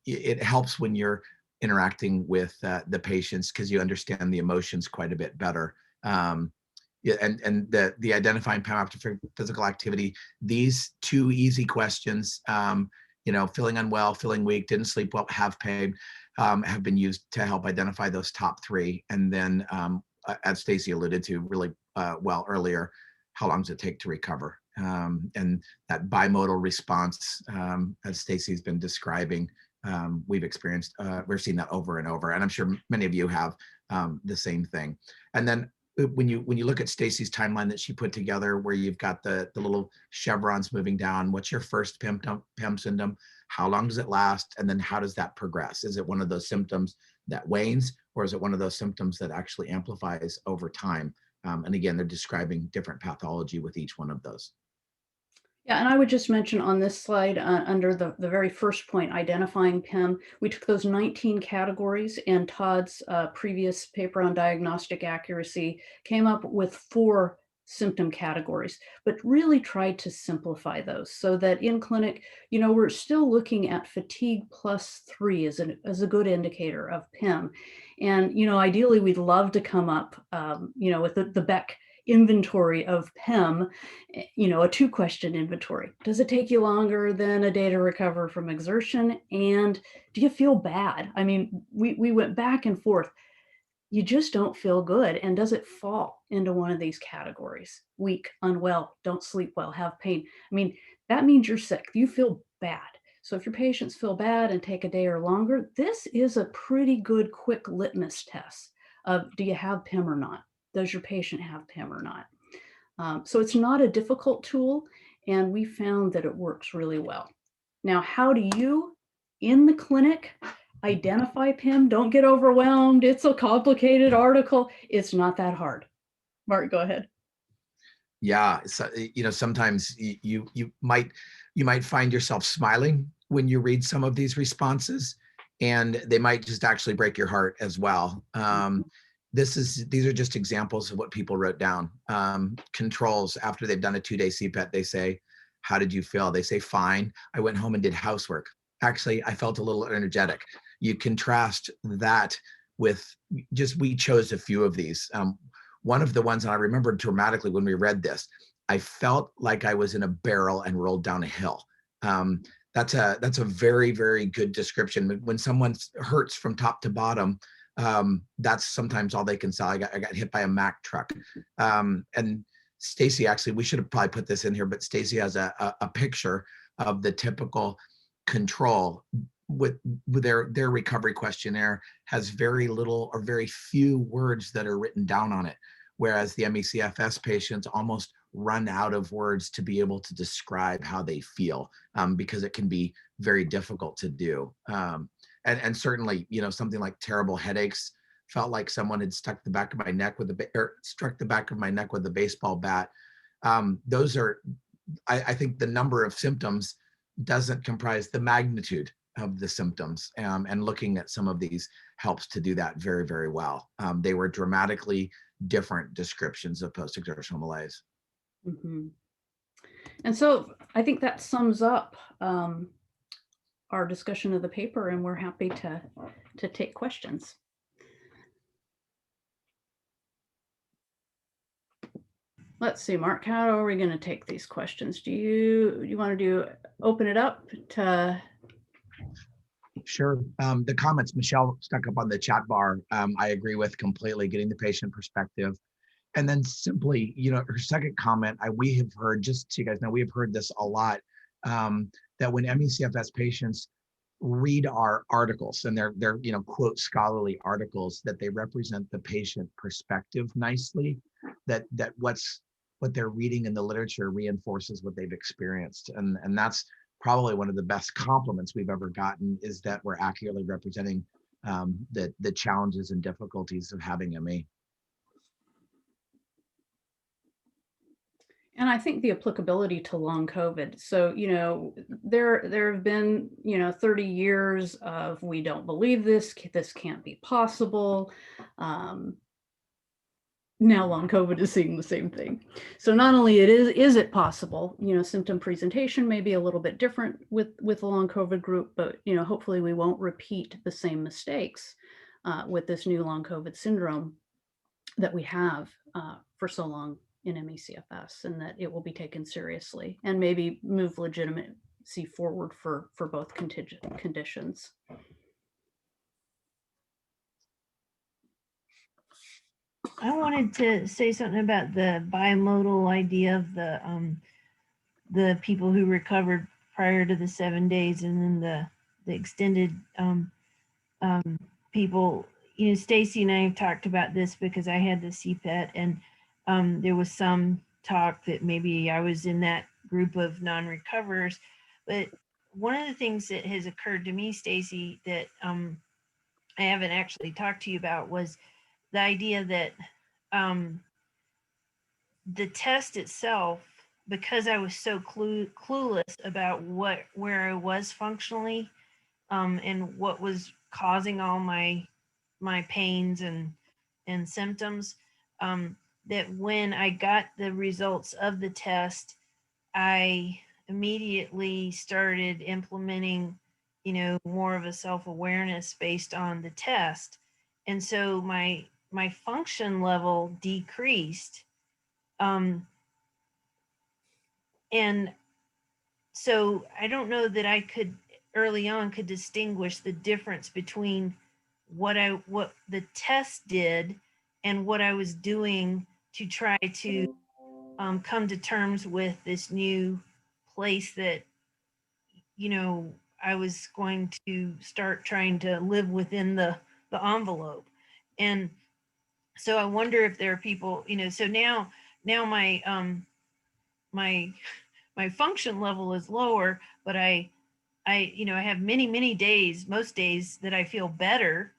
it helps when you're interacting with the patients because you understand the emotions quite a bit better. Yeah, and the identifying PEM after physical activity, these two easy questions, feeling unwell, feeling weak, didn't sleep well, have pain, have been used to help identify those top three. And then, as Staci alluded to really well earlier, how long does it take to recover? And that bimodal response, as Staci's been describing, we've experienced, we're seeing that over and over. And I'm sure many of you have the same thing. And then when you look at Staci's timeline that she put together, where you've got the little chevrons moving down, what's your first PEM symptom? How long does it last? And then how does that progress? Is it one of those symptoms that wanes, or is it one of those symptoms that actually amplifies over time? And again, they're describing different pathology with each one of those. Yeah, and I would just mention on this slide, under the very first point, identifying PEM, we took those 19 categories, and Todd's previous paper on diagnostic accuracy came up with 4 symptom categories, but really tried to simplify those so that in clinic, we're still looking at fatigue +3 as a good indicator of PEM. And, ideally, we'd love to come up, with the Beck inventory of PEM, a 2-question inventory. Does it take you longer than a day to recover from exertion? And do you feel bad? I mean, we went back and forth. You just don't feel good. And does it fall into one of these categories? Weak, unwell, don't sleep well, have pain. I mean, that means you're sick. You feel bad. So if your patients feel bad and take a day or longer, this is a pretty good quick litmus test of, do you have PEM or not? Does your patient have PEM or not? So it's not a difficult tool, and we found that it works really well. Now, how do you, in the clinic, identify PEM? Don't get overwhelmed. It's a complicated article. It's not that hard. Mark, go ahead. Yeah, so, sometimes you might find yourself smiling when you read some of these responses, and they might just actually break your heart as well. These are just examples of what people wrote down. Controls, after they've done a 2-day CPET, they say, how did you feel? They say, fine. I went home and did housework. Actually, I felt a little energetic. You contrast that with we chose a few of these. One of the ones, and I remember dramatically when we read this, I felt like I was in a barrel and rolled down a hill. That's a very, very good description. When someone hurts from top to bottom, that's sometimes all they can say. I got hit by a Mack truck. And Staci, actually, we should have probably put this in here, but Staci has a picture of the typical control with their recovery questionnaire has very little or very few words that are written down on it, whereas the MECFS patients almost run out of words to be able to describe how they feel, because it can be very difficult to do. And certainly, something like terrible headaches felt like someone had struck the back of my neck with a baseball bat. Those are, I think the number of symptoms doesn't comprise the magnitude of the symptoms, and looking at some of these helps to do that very, very well. They were dramatically different descriptions of post-exertional malaise. Mm-hmm. And so I think that sums up our discussion of the paper, and we're happy to take questions. Let's see, Mark, how are we going to take these questions? Do you want to open it up to? Sure. The comments Michelle stuck up on the chat bar, I agree with completely, getting the patient perspective. And then simply, her second comment, we have heard, just so you guys know, we have heard this a lot, that when MECFS patients read our articles, and they're quote scholarly articles, that they represent the patient perspective nicely, that what they're reading in the literature reinforces what they've experienced. And that's probably one of the best compliments we've ever gotten, is that we're accurately representing the challenges and difficulties of having ME. And I think the applicability to long COVID. So, there have been, 30 years of, we don't believe this can't be possible. Now long COVID is seeing the same thing. So not only is it possible, symptom presentation may be a little bit different with the long COVID group, but, hopefully we won't repeat the same mistakes with this new long COVID syndrome that we have for so long in MECFS, and that it will be taken seriously and maybe move legitimacy forward for both contingent conditions. I wanted to say something about the bimodal idea of the people who recovered prior to the 7 days, and then the extended people. Staci and I have talked about this because I had the CPET, and there was some talk that maybe I was in that group of non-recoverers. But one of the things that has occurred to me, Staci, that I haven't actually talked to you about, was the idea that the test itself, because I was so clueless about where I was functionally, and what was causing all my pains and symptoms, that when I got the results of the test, I immediately started implementing, more of a self-awareness based on the test. And so my function level decreased. And so I don't know that I could early on could distinguish the difference between what the test did and what I was doing to try to come to terms with this new place that, I was going to start trying to live within the envelope. And so I wonder if there are people, so now my my function level is lower, but I have many days, most days, that I feel better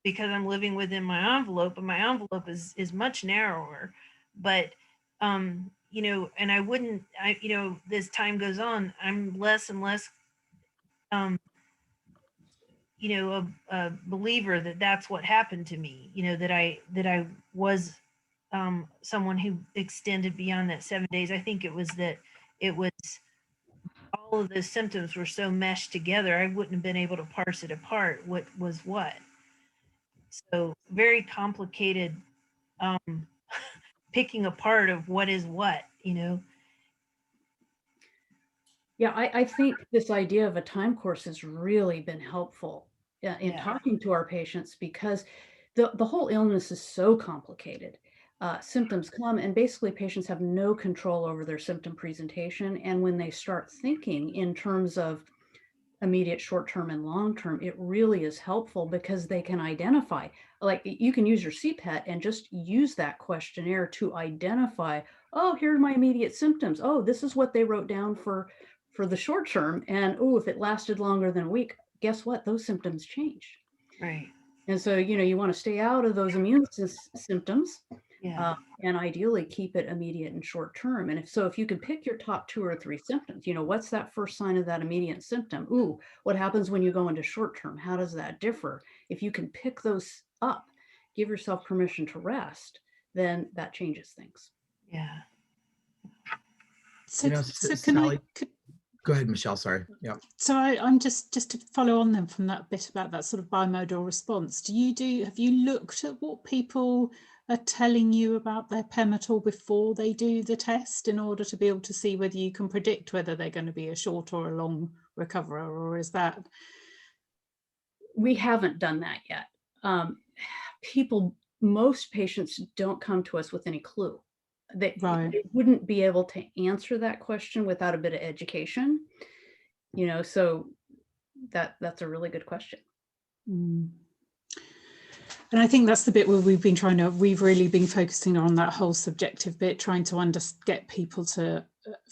because I'm living within my envelope, and my envelope is much narrower. But and I wouldn't, as time goes on, I'm less and less a believer that that's what happened to me, that I was someone who extended beyond that 7 days. I think it was that it was all of those symptoms were so meshed together, I wouldn't have been able to parse it apart, what was what. So very complicated picking apart of what is what, Yeah, I think this idea of a time course has really been helpful in talking to our patients, because the whole illness is so complicated. Symptoms come, and basically patients have no control over their symptom presentation. And when they start thinking in terms of immediate, short-term, and long-term, it really is helpful because they can identify, like you can use your CPET and just use that questionnaire to identify, oh, here are my immediate symptoms. Oh, this is what they wrote down for the short term. And oh, if it lasted longer than a week, guess what? Those symptoms changed. Right. And so, you want to stay out of those immune symptoms. Yeah. And ideally keep it immediate and short term. And if you can pick your top 2 or 3 symptoms, what's that first sign of that immediate symptom? Ooh, what happens when you go into short term? How does that differ? If you can pick those up, give yourself permission to rest, then that changes things. Yeah. So, so can Sally, I? go ahead, Michelle. Sorry. Yeah. So I'm just to follow on then from that bit about that sort of bimodal response. Have you looked at what people are telling you about their PEM at all before they do the test in order to be able to see whether you can predict whether they're going to be a short or a long recoverer, or is that? We haven't done that yet. Most patients don't come to us with any clue. They wouldn't be able to answer that question without a bit of education, so that's a really good question. And I think that's the bit where we've really been focusing on that whole subjective bit, trying to get people to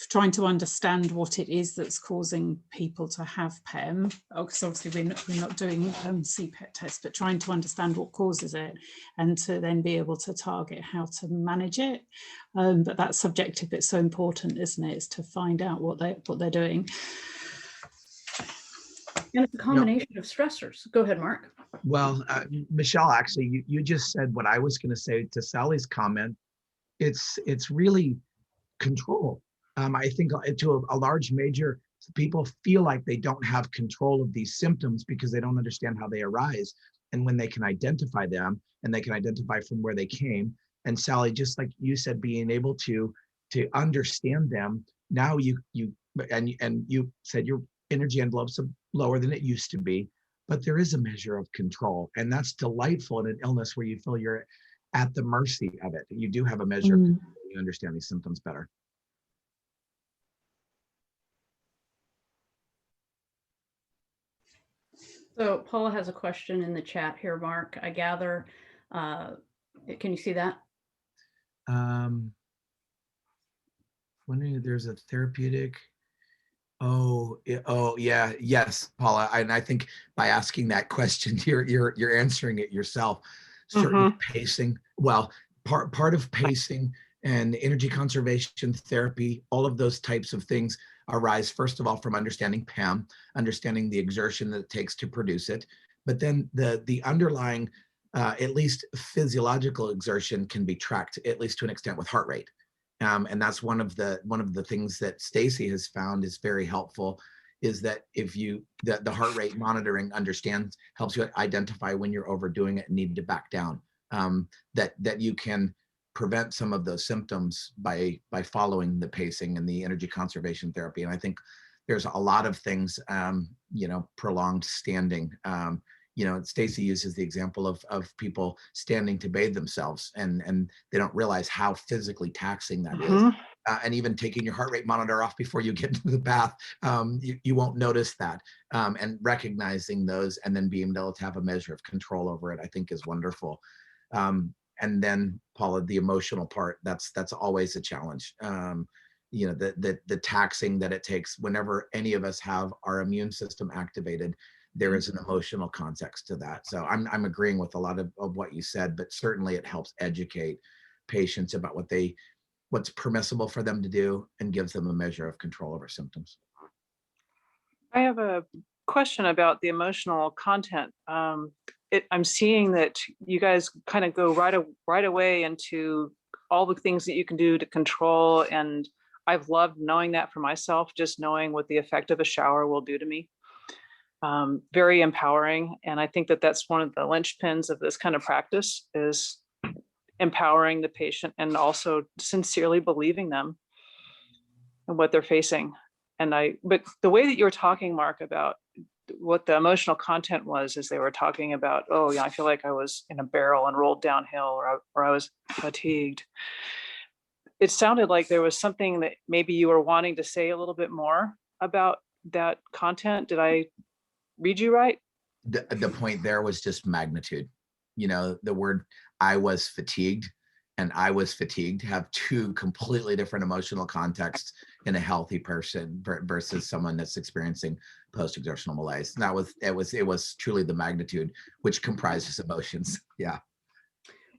trying to understand what it is that's causing people to have PEM. Because obviously we're not doing CPET tests, but trying to understand what causes it and to then be able to target how to manage it. But that subjective bit's so important, isn't it? Is to find out what they're doing. And it's a combination of stressors. Go ahead, Mark. Well, Michelle, actually, you just said what I was going to say to Sally's comment. It's really control. I think to a large measure, people feel like they don't have control of these symptoms because they don't understand how they arise. And when they can identify them and they can identify from where they came, and Sally, just like you said, being able to understand them, now you said your energy envelope's lower than it used to be, but there is a measure of control, and that's delightful in an illness where you feel you're at the mercy of it. You do have a measure of control. You understand these symptoms better. So Paula has a question in the chat here, Mark. I gather, can you see that? Wondering if there's a therapeutic. Oh yeah, yes, Paula. And I think by asking that question, you're answering it yourself. Certainly pacing. Well, part of pacing and energy conservation therapy, all of those types of things arise, first of all, from understanding PEM, understanding the exertion that it takes to produce it. But then the underlying, at least physiological exertion can be tracked, at least to an extent, with heart rate. And that's one of the things that Staci has found is very helpful, is that if the heart rate monitoring helps you identify when you're overdoing it and need to back down, that you can prevent some of those symptoms by following the pacing and the energy conservation therapy. And I think there's a lot of things, prolonged standing. Staci uses the example of people standing to bathe themselves, and they don't realize how physically taxing that is. And even taking your heart rate monitor off before you get into the bath, you won't notice that. And recognizing those and then being able to have a measure of control over it, I think is wonderful. And then, Paula, the emotional part, that's always a challenge. The taxing that it takes whenever any of us have our immune system activated, there is an emotional context to that. So I'm agreeing with a lot of what you said, but certainly it helps educate patients about what's permissible for them to do and gives them a measure of control over symptoms. I have a question about the emotional content. I'm seeing that you guys kind of go right away into all the things that you can do to control, and I've loved knowing that for myself, just knowing what the effect of a shower will do to me. Very empowering, and I think that that's one of the linchpins of this kind of practice, is empowering the patient and also sincerely believing them and what they're facing. But the way that you were talking, Mark, about what the emotional content was, is they were talking about, oh yeah, I feel like I was in a barrel and rolled downhill, or I was fatigued. It sounded like there was something that maybe you were wanting to say a little bit more about that content? Did I read you right? The point there was just magnitude. You know, the word "I was fatigued" and "I was fatigued" have two completely different emotional contexts in a healthy person versus someone that's experiencing post-exertional malaise. And it was truly the magnitude which comprises emotions. Yeah.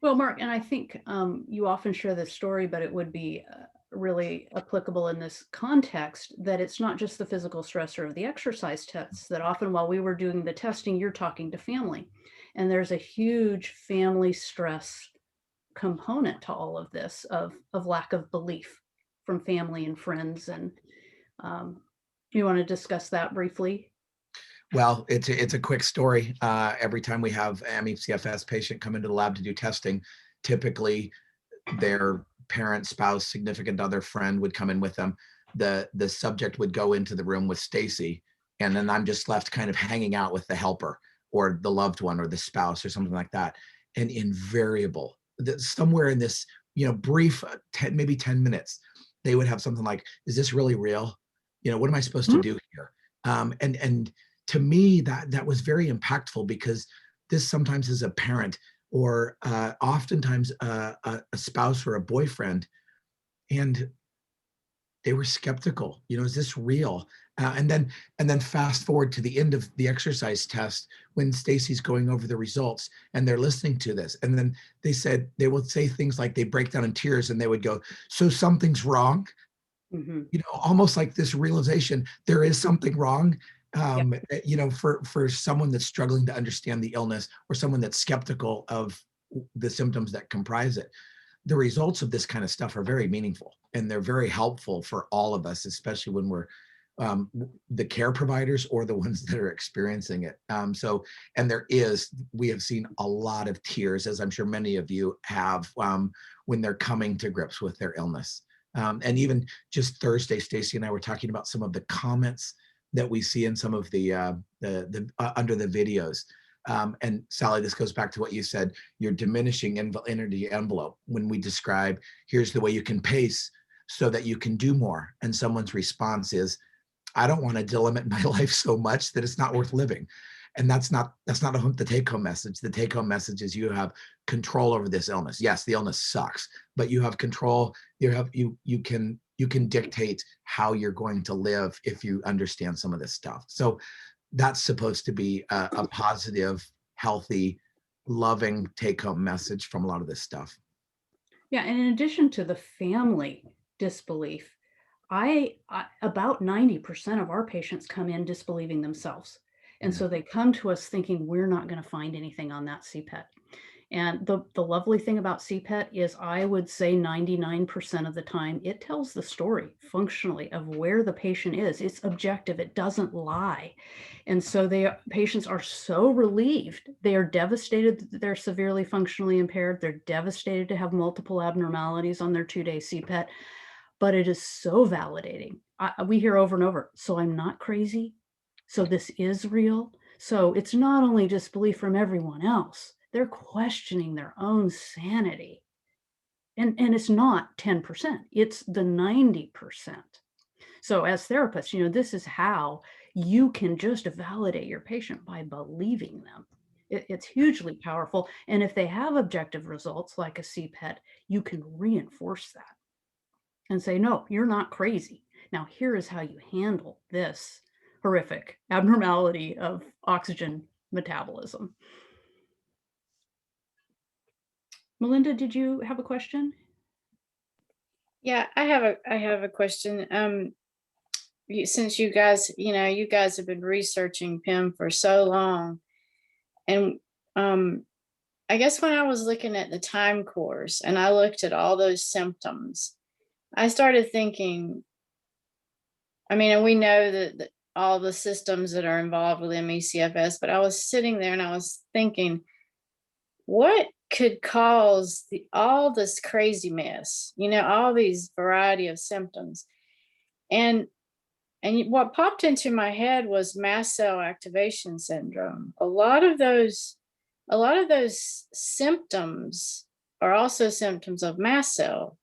Well, Mark, and I think you often share this story, but it would be really applicable in this context, that it's not just the physical stressor of the exercise tests, that often while we were doing the testing, you're talking to family. And there's a huge family stress component to all of this, of lack of belief from family and friends. And you want to discuss that briefly? Well, it's a quick story. Every time we have ME/CFS patient come into the lab to do testing, typically their parent, spouse, significant other, friend would come in with them. The subject would go into the room with Staci, and then I'm just left kind of hanging out with the helper or the loved one or the spouse or something like that. And invariable, somewhere in this, brief 10, maybe 10 minutes, they would have something like, "Is this really real? What am I supposed to do here?" And to me, that was very impactful, because this sometimes is a parent or oftentimes a spouse or a boyfriend, and they were skeptical. Is this real? And then fast forward to the end of the exercise test, when Staci's going over the results and they're listening to this, and then they would say things like, they break down in tears and they would go, "So something's wrong." Mm-hmm. Almost like this realization, there is something wrong. Yep. For someone that's struggling to understand the illness, or someone that's skeptical of the symptoms that comprise it, the results of this kind of stuff are very meaningful, and they're very helpful for all of us, especially when we're the care providers or the ones that are experiencing it. And we have seen a lot of tears, as I'm sure many of you have, when they're coming to grips with their illness. And even just Thursday, Staci and I were talking about some of the comments that we see in some of the under the videos. And Sally, this goes back to what you said, your diminishing energy envelope, when we describe, here's the way you can pace so that you can do more. And someone's response is, "I don't want to delimit my life so much that it's not worth living." And that's not the take-home message. The take-home message is, you have control over this illness. Yes, the illness sucks, but you have control. You can dictate how you're going to live if you understand some of this stuff. So that's supposed to be a positive, healthy, loving take-home message from a lot of this stuff. Yeah, and in addition to the family disbelief, about 90% of our patients come in disbelieving themselves. And so they come to us thinking we're not going to find anything on that CPET. And the lovely thing about CPET is, I would say 99% of the time, it tells the story functionally of where the patient is. It's objective. It doesn't lie. And so patients are so relieved. They are devastated that they're severely functionally impaired. They're devastated to have multiple abnormalities on their 2-day CPET. But it is so validating. We hear over and over, "So I'm not crazy. So this is real." So it's not only disbelief from everyone else. They're questioning their own sanity. And it's not 10%, it's the 90%. So as therapists, this is how you can just validate your patient, by believing them. It's hugely powerful. And if they have objective results like a CPET, you can reinforce that and say, "No, you're not crazy. Now here is how you handle this horrific abnormality of oxygen metabolism." Melinda, did you have a question? Yeah, I have a question. Since you guys have been researching PEM for so long, and I guess when I was looking at the time course and I looked at all those symptoms, I started thinking, and we know that all the systems that are involved with ME/CFS, but I was sitting there and I was thinking, what could cause all this crazy mess, all these variety of symptoms? And what popped into my head was mast cell activation syndrome. A lot of those symptoms are also symptoms of mast cell.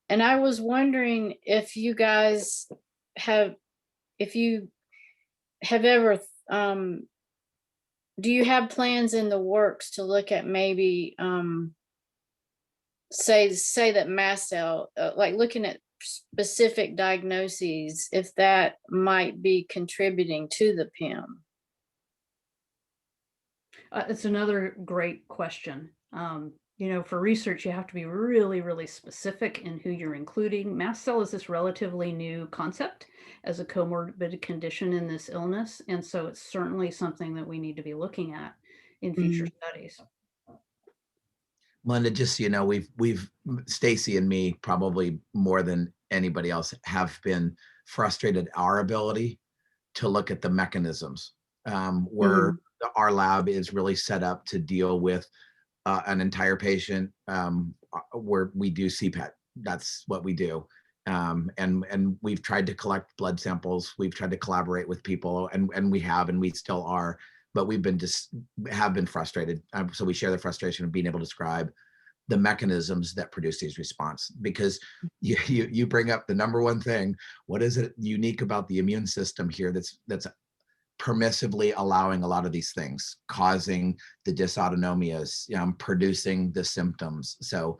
And I was wondering if you guys if you have ever, do you have plans in the works to look at maybe, say that mast cell, like looking at specific diagnoses, if that might be contributing to the PEM? It's another great question. You know, for research, you have to be really, really specific in who you're including. Mast cell is this relatively new concept as a comorbid condition in this illness. And so it's certainly something that we need to be looking at in future studies. Melinda, just so you know, we've Staci and me, probably more than anybody else, have been frustrated our ability to look at the mechanisms, where our lab is really set up to deal with an entire patient, where we do CPET. That's what we do. And we've tried to collect blood samples. We've tried to collaborate with people, and we still are, but we've been have been frustrated. So we share the frustration of being able to describe the mechanisms that produce these response, because you bring up the number one thing. What is it unique about the immune system here that's permissively allowing a lot of these things, causing the dysautonomias, producing the symptoms? So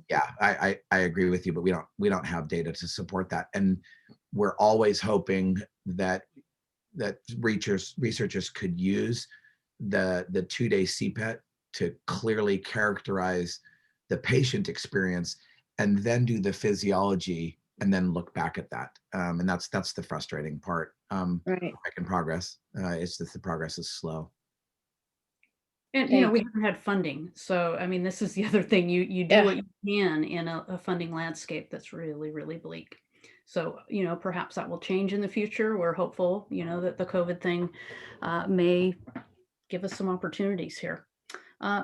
yeah, I agree with you, but we don't have data to support that. And we're always hoping that researchers could use the 2-day CPET to clearly characterize the patient experience and then do the physiology and then look back at that. And that's the frustrating part. Right. Work in progress. It's just the progress is slow. And, you know, we haven't had funding. So, I mean, this is the other thing. You do what you can in a funding landscape that's really, really bleak. So, you know, perhaps that will change in the future. We're hopeful, you know, that the COVID thing may give us some opportunities here.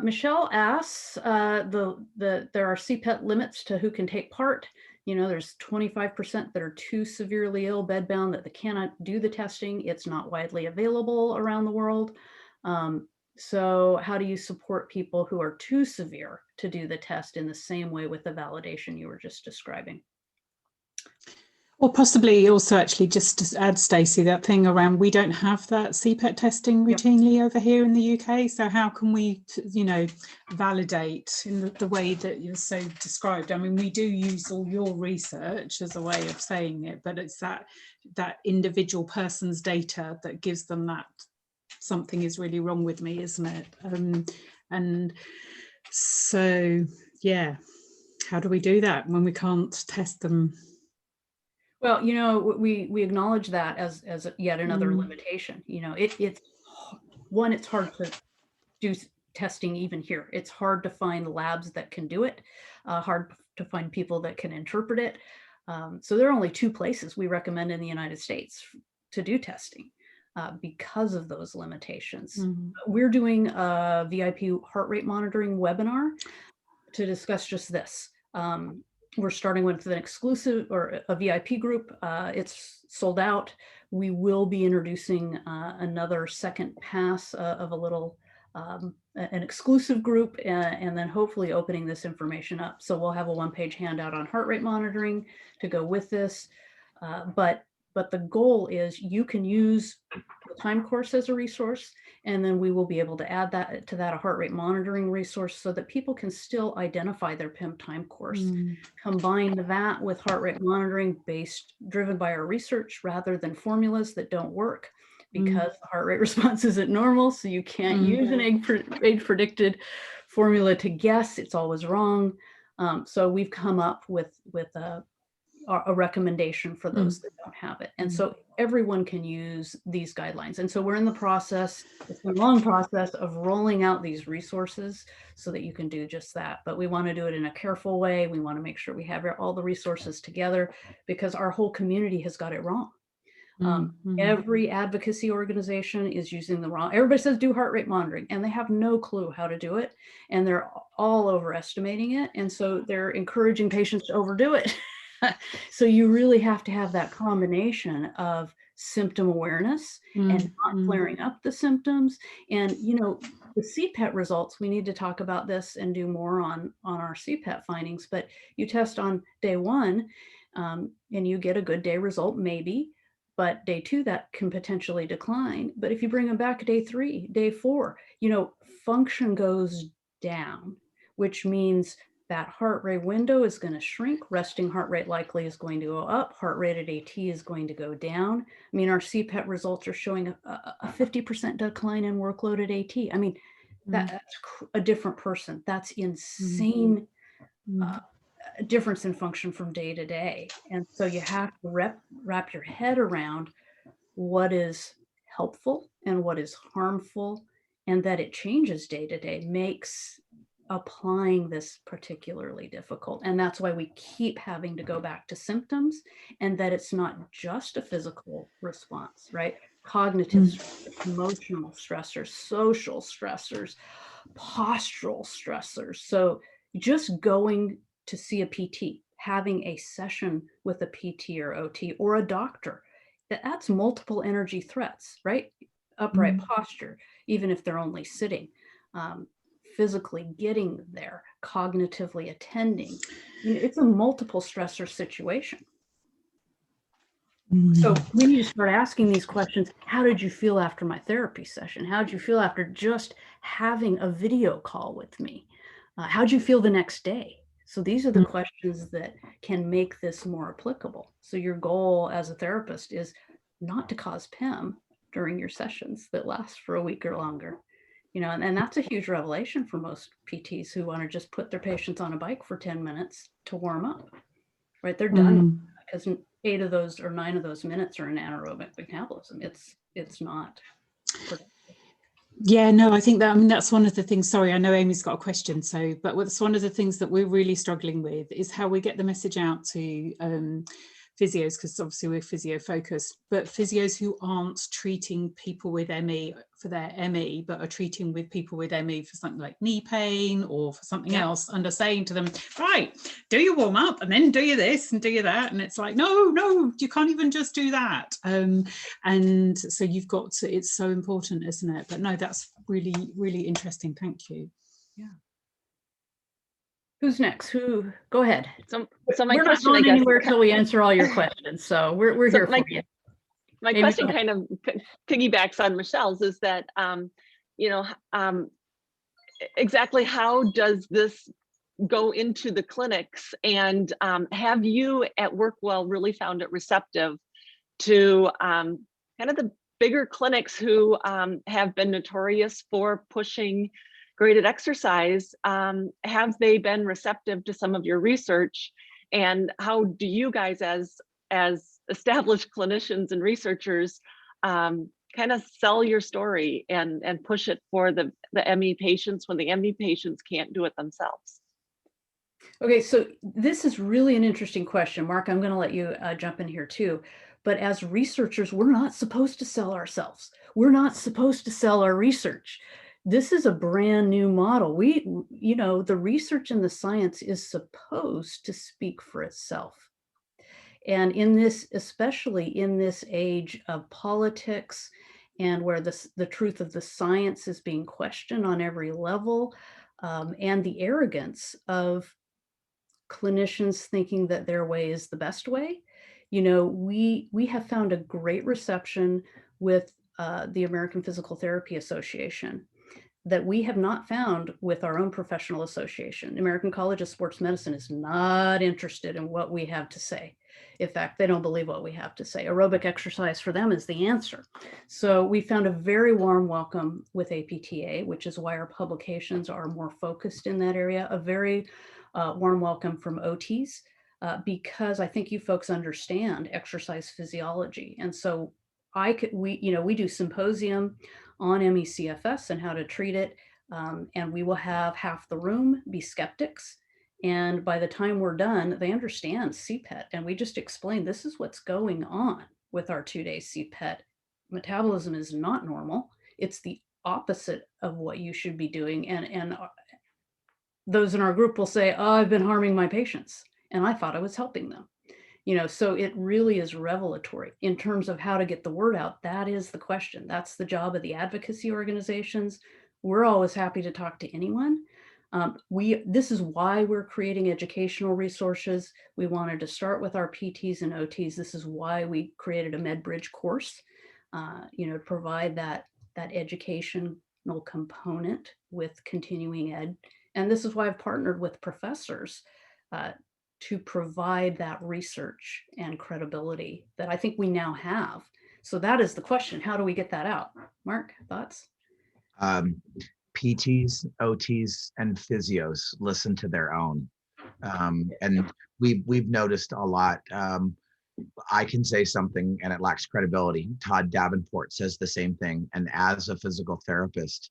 Michelle asks, there are CPET limits to who can take part. You know, there's 25% that are too severely ill, bedbound, that they cannot do the testing. It's not widely available around the world. So how do you support people who are too severe to do the test in the same way with the validation you were just describing? Or possibly also actually just to add, Staci, that thing around, we don't have that CPET testing routinely over here in the UK. So how can we, you know, validate in the way that you're so described? I mean, we do use all your research as a way of saying it, but it's that individual person's data that gives them that something is really wrong with me, isn't it? And so, yeah, how do we do that when we can't test them? Well, you know, we acknowledge that as yet another limitation. You know, it's hard to do testing even here. It's hard to find labs that can do it, hard to find people that can interpret it. So there are only 2 places we recommend in the United States to do testing because of those limitations. We're doing a VIP heart rate monitoring webinar to discuss just this. We're starting with an exclusive or a VIP group. It's sold out. We will be introducing another second pass of a little, an exclusive group, and then hopefully opening this information up. So we'll have a 1-page handout on heart rate monitoring to go with this. But the goal is you can use the time course as a resource, and then we will be able to add that to that a heart rate monitoring resource so that people can still identify their PEM time course. Combine that with heart rate monitoring driven by our research rather than formulas that don't work because the heart rate response isn't normal. So you can't use an age predicted formula to guess. It's always wrong. So we've come up with a recommendation for those that don't have it. And so everyone can use these guidelines. And so we're in the process, it's been a long process of rolling out these resources so that you can do just that. But we want to do it in a careful way. We want to make sure we have all the resources together because our whole community has got it wrong. Every advocacy organization is using the wrong, everybody says do heart rate monitoring and they have no clue how to do it. And they're all overestimating it. And so they're encouraging patients to overdo it. So you really have to have that combination of symptom awareness and not flaring up the symptoms. And, you know, the CPET results, we need to talk about this and do more on our CPET findings, but you test on day 1 and you get a good day result, maybe, but day 2, that can potentially decline. But if you bring them back day 3, day 4, function goes down, which means that heart rate window is going to shrink. Resting heart rate likely is going to go up. Heart rate at AT is going to go down. I mean, our CPET results are showing a 50% decline in workload at AT. I mean, that's a different person. That's insane difference in function from day to day. And so you have to wrap your head around what is helpful and what is harmful, and that it changes day to day makes applying this particularly difficult. And that's why we keep having to go back to symptoms, and that it's not just a physical response, right? Cognitive stressors, emotional stressors, social stressors, postural stressors. So just going to see a PT, having a session with a PT or OT or a doctor, that's multiple energy threats, right? Upright posture, even if they're only sitting, physically getting there, cognitively attending. It's a multiple stressor situation. So we need to start asking these questions. How did you feel after my therapy session? How did you feel after just having a video call with me? How did you feel the next day? So these are the questions that can make this more applicable. So your goal as a therapist is not to cause PEM during your sessions that last for a week or longer. And that's a huge revelation for most PTs who want to just put their patients on a bike for 10 minutes to warm up, right? They're done because 8 of those or 9 of those minutes are in anaerobic metabolism. It's not productive. Yeah, no, I think that's one of the things. Sorry, I know Amy's got a question. But what's one of the things that we're really struggling with is how we get the message out to physios, because obviously we're physio focused, but physios who aren't treating people with ME for their ME, but are treating with people with ME for something like knee pain or for something else, and are saying to them, right, do your warm up and then do you this and do you that. And it's like, no, you can't even just do that. And so you've got to, it's so important, isn't it? But no, that's really, really interesting. Thank you. Yeah. Who's next? Go ahead. So my we're question, not going I guess, anywhere till we answer all your questions. So we're here for you. My Amy, question kind of piggybacks on Michelle's, is that, exactly how does this go into the clinics? And have you at Workwell really found it receptive to kind of the bigger clinics who have been notorious for pushing graded exercise? Have they been receptive to some of your research? And how do you guys as established clinicians and researchers kind of sell your story and push it for the ME patients when the ME patients can't do it themselves? Okay, so this is really an interesting question. Mark, I'm going to let you jump in here too. But as researchers, we're not supposed to sell ourselves. We're not supposed to sell our research. This is a brand new model. The research and the science is supposed to speak for itself. And in this, especially in this age of politics and where the truth of the science is being questioned on every level, and the arrogance of clinicians thinking that their way is the best way, we have found a great reception with the American Physical Therapy Association that we have not found with our own professional association. American College of Sports Medicine is not interested in what we have to say. In fact, they don't believe what we have to say. Aerobic exercise for them is the answer. So we found a very warm welcome with APTA, which is why our publications are more focused in that area. A very warm welcome from OTs, because I think you folks understand exercise physiology. And so we do symposium on ME/CFS and how to treat it. And we will have half the room be skeptics. And by the time we're done, they understand CPET. And we just explain, this is what's going on with our 2-day CPET. Metabolism is not normal. It's the opposite of what you should be doing. And those in our group will say, oh, I've been harming my patients, and I thought I was helping them. So it really is revelatory in terms of how to get the word out. That is the question. That's the job of the advocacy organizations. We're always happy to talk to anyone. This is why we're creating educational resources. We wanted to start with our PTs and OTs. This is why we created a MedBridge course, to provide that educational component with continuing ed. And this is why I've partnered with professors to provide that research and credibility that I think we now have. So that is the question. How do we get that out? Mark, thoughts? PTs, OTs, and physios listen to their own. And we've noticed a lot. I can say something and it lacks credibility. Todd Davenport says the same thing. And as a physical therapist,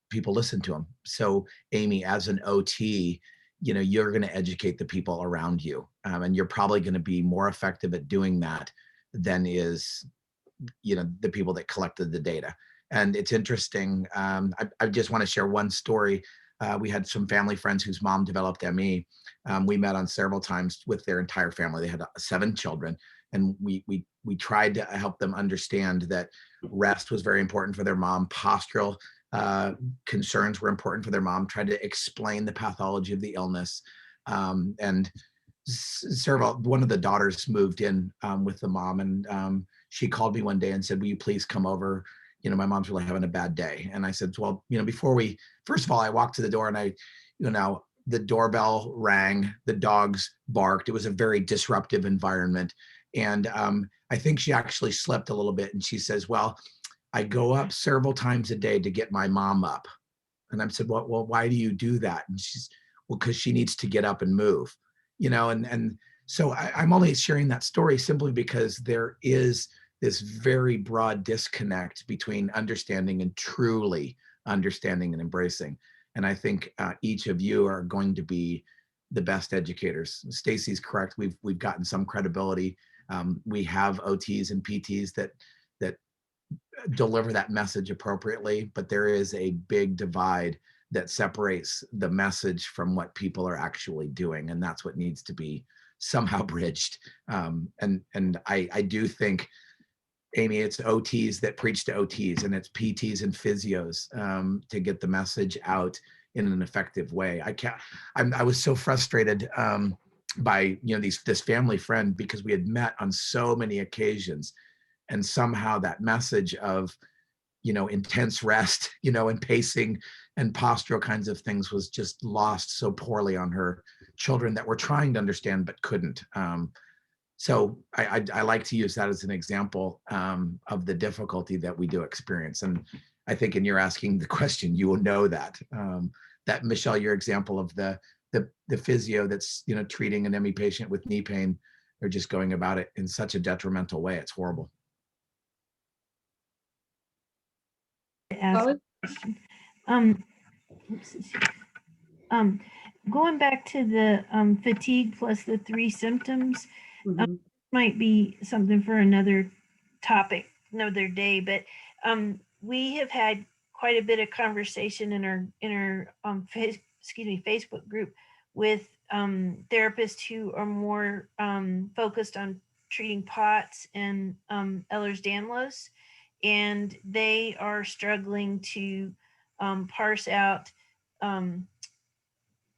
people listen to him. So Amy, as an OT, you're going to educate the people around you. And you're probably going to be more effective at doing that than is, the people that collected the data. And it's interesting. I just want to share one story. We had some family friends whose mom developed ME. We met on several times with their entire family. They had 7 children, and we tried to help them understand that rest was very important for their mom. Postural concerns were important for their mom. Tried to explain the pathology of the illness, and one of the daughters moved in with the mom, and she called me one day and said, "Will you please come over? My mom's really having a bad day." And I said, "Well, first of all, I walked to the door and the doorbell rang, the dogs barked. It was a very disruptive environment. And I think she actually slept a little bit. And she says, "Well, I go up several times a day to get my mom up." And I said, well, why do you do that? And she's, "Well, because she needs to get up and move." And so I'm only sharing that story simply because there is this very broad disconnect between understanding and truly understanding and embracing. And I think each of you are going to be the best educators. Staci's correct. We've gotten some credibility. We have OTs and PTs that deliver that message appropriately, but there is a big divide that separates the message from what people are actually doing. And that's what needs to be somehow bridged. And I do think, Amy, it's OTs that preach to OTs, and it's PTs and physios to get the message out in an effective way. I was so frustrated by this family friend, because we had met on so many occasions, and somehow that message of intense rest, and pacing and postural kinds of things was just lost so poorly on her children that were trying to understand but couldn't. So I like to use that as an example of the difficulty that we do experience. And I think in your asking the question, you will know that. That Michelle, your example of the physio that's treating an ME patient with knee pain, they're just going about it in such a detrimental way. It's horrible. Ask a question. Going back to the fatigue plus the 3 symptoms, might be something for another topic, another day, but we have had quite a bit of conversation in our Facebook group with therapists who are more focused on treating POTS and Ehlers-Danlos, and they are struggling to parse out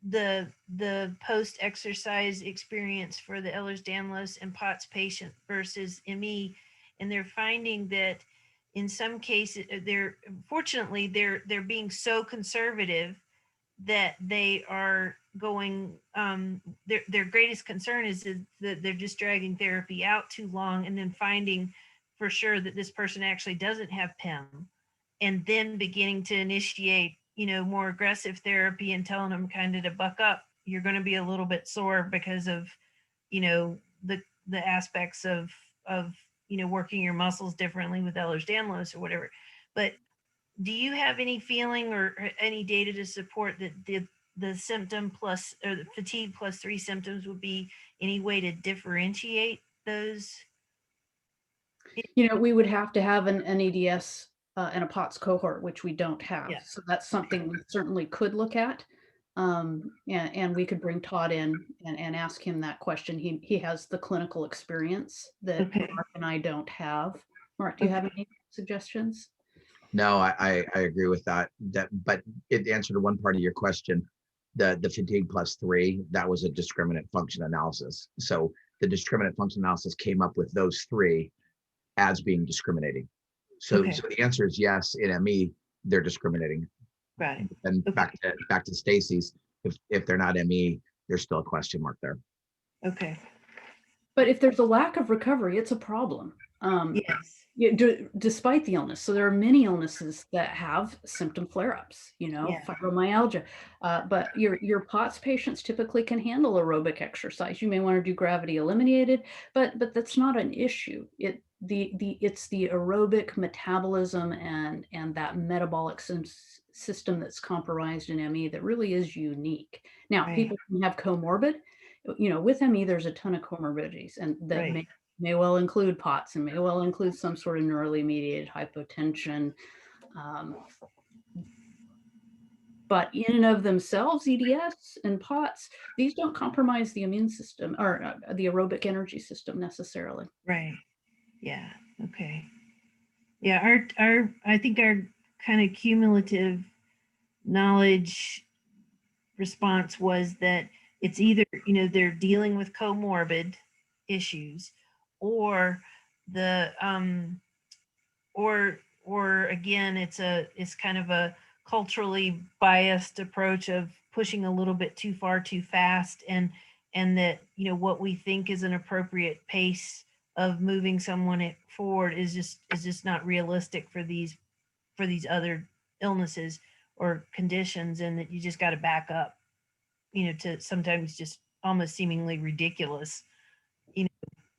the post-exercise experience for the Ehlers-Danlos and POTS patient versus ME, and they're finding that in some cases they're being so conservative that they are going their greatest concern is that they're just dragging therapy out too long, and then finding for sure that this person actually doesn't have PEM, and then beginning to initiate more aggressive therapy and telling them kind of to buck up. You're going to be a little bit sore because of the aspects of working your muscles differently with Ehlers-Danlos or whatever. But do you have any feeling or any data to support that the symptom plus, or the fatigue plus 3 symptoms would be any way to differentiate those? We would have to have an EDS and a POTS cohort, which we don't have. Yeah. So that's something we certainly could look at. And we could bring Todd in and ask him that question. He has the clinical experience that Mark and I don't have. Mark, do you have any suggestions? No, I agree with that. But it answered one part of your question. The fatigue +3, that was a discriminant function analysis. So the discriminant function analysis came up with those 3 as being discriminating. So, Okay. so the answer is yes. In ME, they're discriminating. Right. And Okay. back to Stacy's, if they're not ME, there's still a question mark there. Okay. But if there's a lack of recovery, it's a problem. Yes. Despite the illness. So there are many illnesses that have symptom flare-ups, Yeah. fibromyalgia. But your POTS patients typically can handle aerobic exercise. You may want to do gravity eliminated, but that's not an issue. It's the aerobic metabolism and that metabolic system that's compromised in ME that really is unique. Now, Right. people can have comorbid. With ME, there's a ton of comorbidities, and that Right. may well include POTS and may well include some sort of neurally mediated hypotension. But in and of themselves, EDS and POTS, these don't compromise the immune system or the aerobic energy system necessarily. Right. Yeah. Okay. Yeah. I think our kind of cumulative knowledge response was that it's either, they're dealing with comorbid issues, or the or again, it's kind of a culturally biased approach of pushing a little bit too far too fast, and that what we think is an appropriate pace of moving someone forward is just not realistic for these other illnesses or conditions, and that you just got to back up to sometimes just almost seemingly ridiculous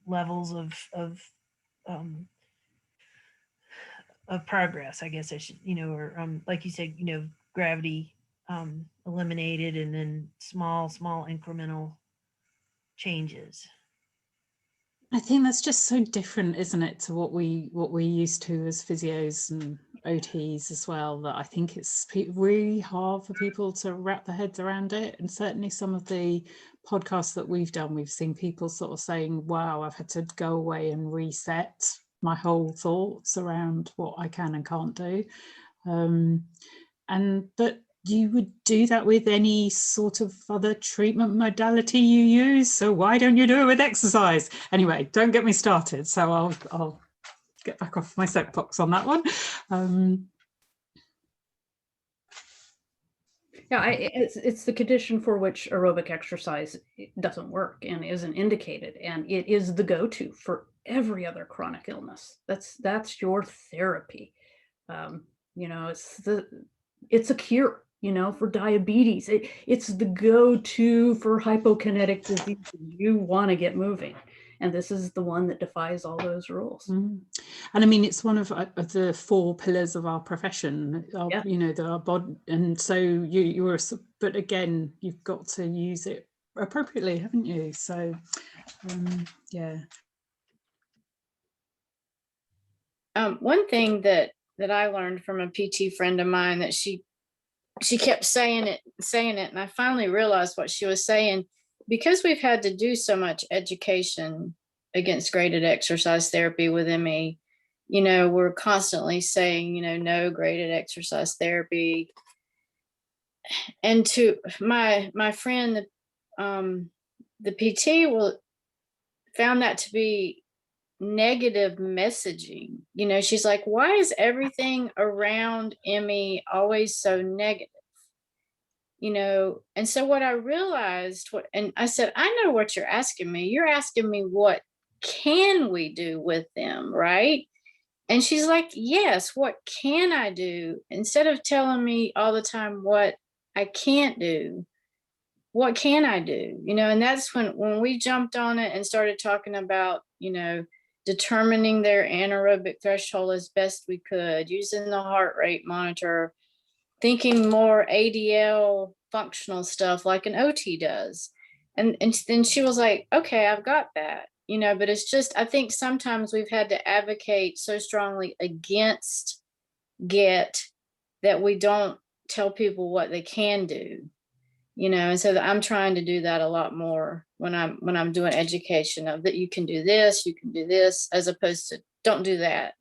levels of progress, I guess I should, or like you said, gravity eliminated, and then small incremental changes. I think that's just so different, isn't it, to what we're used to as physios and OTs as well, that I think it's really hard for people to wrap their heads around it. And certainly some of the podcasts that we've done, we've seen people sort of saying, wow, I've had to go away and reset my whole thoughts around what I can and can't do. And that you would do that with any sort of other treatment modality you use. So why don't you do it with exercise? Anyway, don't get me started. So I'll get back off my soapbox on that one. Yeah, it's the condition for which aerobic exercise doesn't work and isn't indicated, and it is the go-to for every other chronic illness. That's your therapy. It's a cure. For diabetes, it's the go-to for hypokinetic disease. You want to get moving, and this is the one that defies all those rules. And I mean, it's one of the 4 pillars of our profession, Yeah. our body, and so you were, but again, you've got to use it appropriately, haven't you? So yeah. One thing that I learned from a PT friend of mine, that she kept saying it, and I finally realized what she was saying. Because we've had to do so much education against graded exercise therapy with ME, we're constantly saying, no graded exercise therapy. And to my friend, the PT found that to be negative messaging. She's like, why is everything around ME always so negative? And so what I realized, and I said, I know what you're asking me. You're asking me, what can we do with them, right? And she's like, yes, what can I do? Instead of telling me all the time what I can't do, what can I do? And that's when we jumped on it and started talking about, determining their anaerobic threshold as best we could, using the heart rate monitor, thinking more ADL functional stuff like an OT does. And then she was like, okay, I've got that, but it's just, I think sometimes we've had to advocate so strongly against GET that we don't tell people what they can do, and so I'm trying to do that a lot more when I'm doing education of that you can do this, as opposed to don't do that.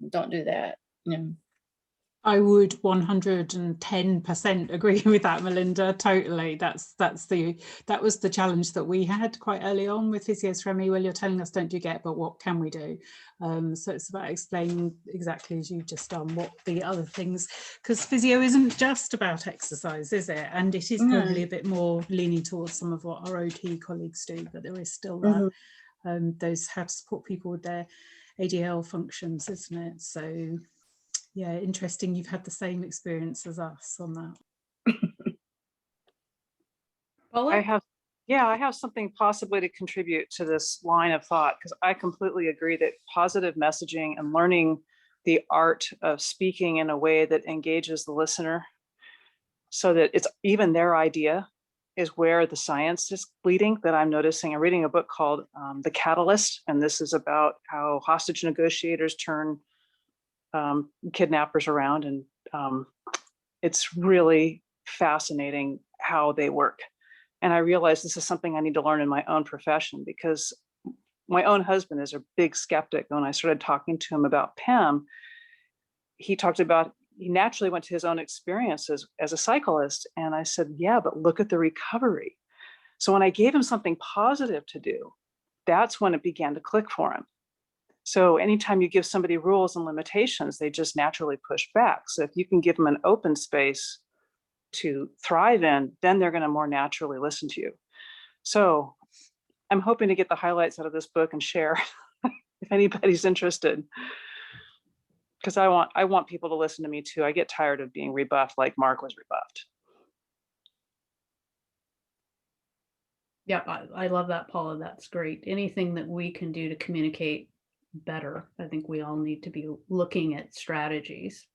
I would 110% agree with that, Melinda. Totally. That was the challenge that we had quite early on with physiotherapy. Well, you're telling us don't do get, but what can we do? So it's about explaining exactly as you've just done what the other things, because physio isn't just about exercise, is it? And it is probably a bit more leaning towards some of what our OT colleagues do, but there is still that those how to support people with their ADL functions, isn't it? So yeah, interesting. You've had the same experience as us on that. Paula? I have something possibly to contribute to this line of thought, because I completely agree that positive messaging and learning the art of speaking in a way that engages the listener so that it's even their idea is where the science is leading, that I'm noticing. I'm reading a book called The Catalyst, and this is about how hostage negotiators turn kidnappers around, and it's really fascinating how they work. And I realized this is something I need to learn in my own profession, because my own husband is a big skeptic. When I started talking to him about PEM, he talked about, he naturally went to his own experiences as a cyclist. And I said, yeah, but look at the recovery. So when I gave him something positive to do, that's when it began to click for him. So anytime you give somebody rules and limitations, they just naturally push back. So if you can give them an open space to thrive in, then they're going to more naturally listen to you. So I'm hoping to get the highlights out of this book and share if anybody's interested, because I want people to listen to me too. I get tired of being rebuffed like Mark was rebuffed. Yeah, I love that, Paula. That's great. Anything that we can do to communicate better, I think we all need to be looking at strategies.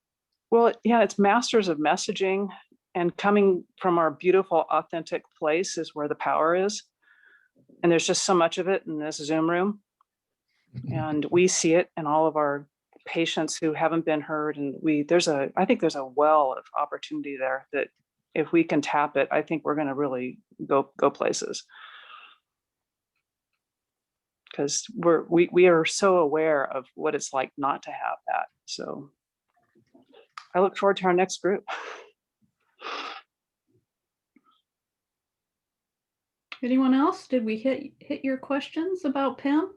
Well, yeah, it's masters of messaging, and coming from our beautiful, authentic place is where the power is. And there's just so much of it in this Zoom room. And we see it in all of our patients who haven't been heard. And I think there's a well of opportunity there that if we can tap it, I think we're going to really go places. Because we are so aware of what it's like not to have that. So I look forward to our next group. Anyone else? Did we hit your questions about PEM?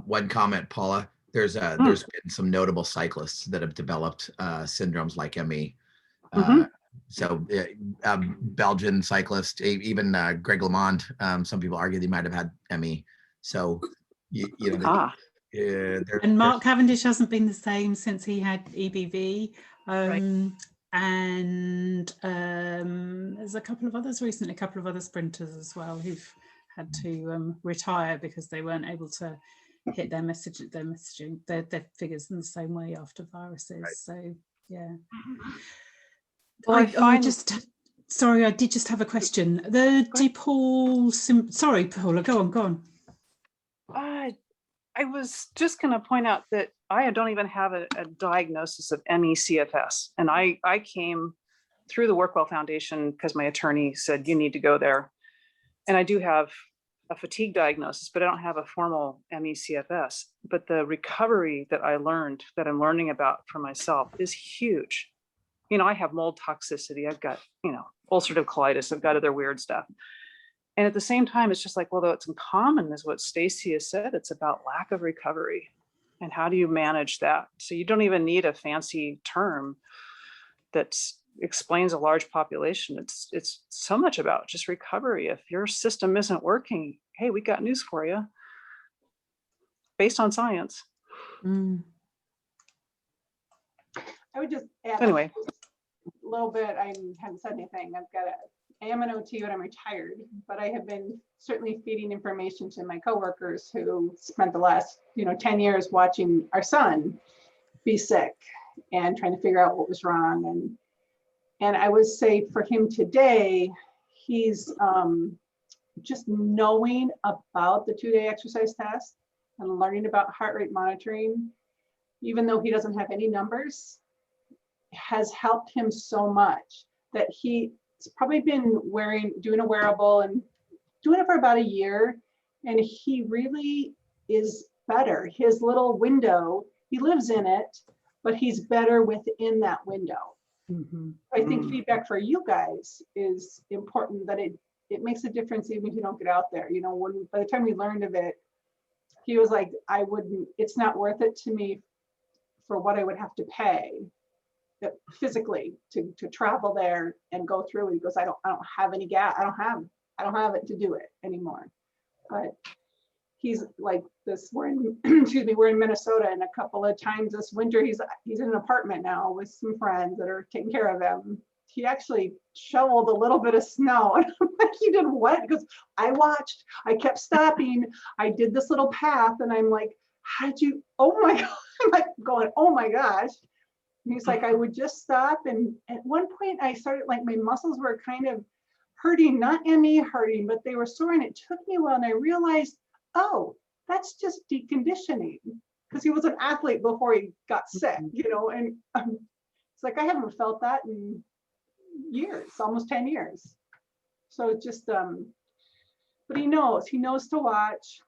One comment, Paula. There's been some notable cyclists that have developed syndromes like ME. So Belgian cyclist, even Greg LeMond, some people argue they might have had ME. So you know, and Mark Cavendish hasn't been the same since he had EBV. Right. And there's a couple of others recently, a couple of other sprinters as well who've had to retire because they weren't able to hit their messaging, their figures in the same way after viruses. Right. So yeah. Well, I did just have a question. The DePaul, sorry, Paula, go on. I was just going to point out that I don't even have a diagnosis of ME/CFS. And I came through the Workwell Foundation because my attorney said, you need to go there. And I do have a fatigue diagnosis, but I don't have a formal ME/CFS. But the recovery that I'm learning about for myself is huge. You know, I have mold toxicity. I've got, ulcerative colitis. I've got other weird stuff. And at the same time, it's just like, well, though it's in common is what Staci has said. It's about lack of recovery. And how do you manage that? So you don't even need a fancy term that explains a large population. It's so much about just recovery. If your system isn't working, hey, we got news for you based on science. I would just add anyway a little bit. I haven't said anything. I am an OT, but I'm retired, but I have been certainly feeding information to my coworkers who spent the last 10 years watching our son be sick and trying to figure out what was wrong. And I would say for him today, he's just knowing about the 2-day exercise test and learning about heart rate monitoring, even though he doesn't have any numbers, has helped him so much that he's probably been doing a wearable and doing it for about a year. And he really is better. His little window he lives in it, but he's better within that window. I think feedback for you guys is important, that it makes a difference even if you don't get out there. You know, when by the time we learned of it, he was like, it's not worth it to me for what I would have to pay physically to travel there and go through it. He goes, I don't have any gas. I don't have it to do it anymore. But he's like this, we're in excuse me, we're in Minnesota, and a couple of times this winter he's in an apartment now with some friends that are taking care of him. He actually shoveled a little bit of snow. And I'm like, you did what? Because I watched, I kept stopping, I did this little path, and I'm like, how did you, oh my God, I'm like going, oh my gosh. And he's like, I would just stop, and at one point I started, like, my muscles were kind of hurting, not ME hurting, but they were sore, and it took me a while, and I realized, oh, that's just deconditioning, because he was an athlete before he got sick, you know, and it's like, I haven't felt that in years, almost 10 years. So it's just, but he knows to watch,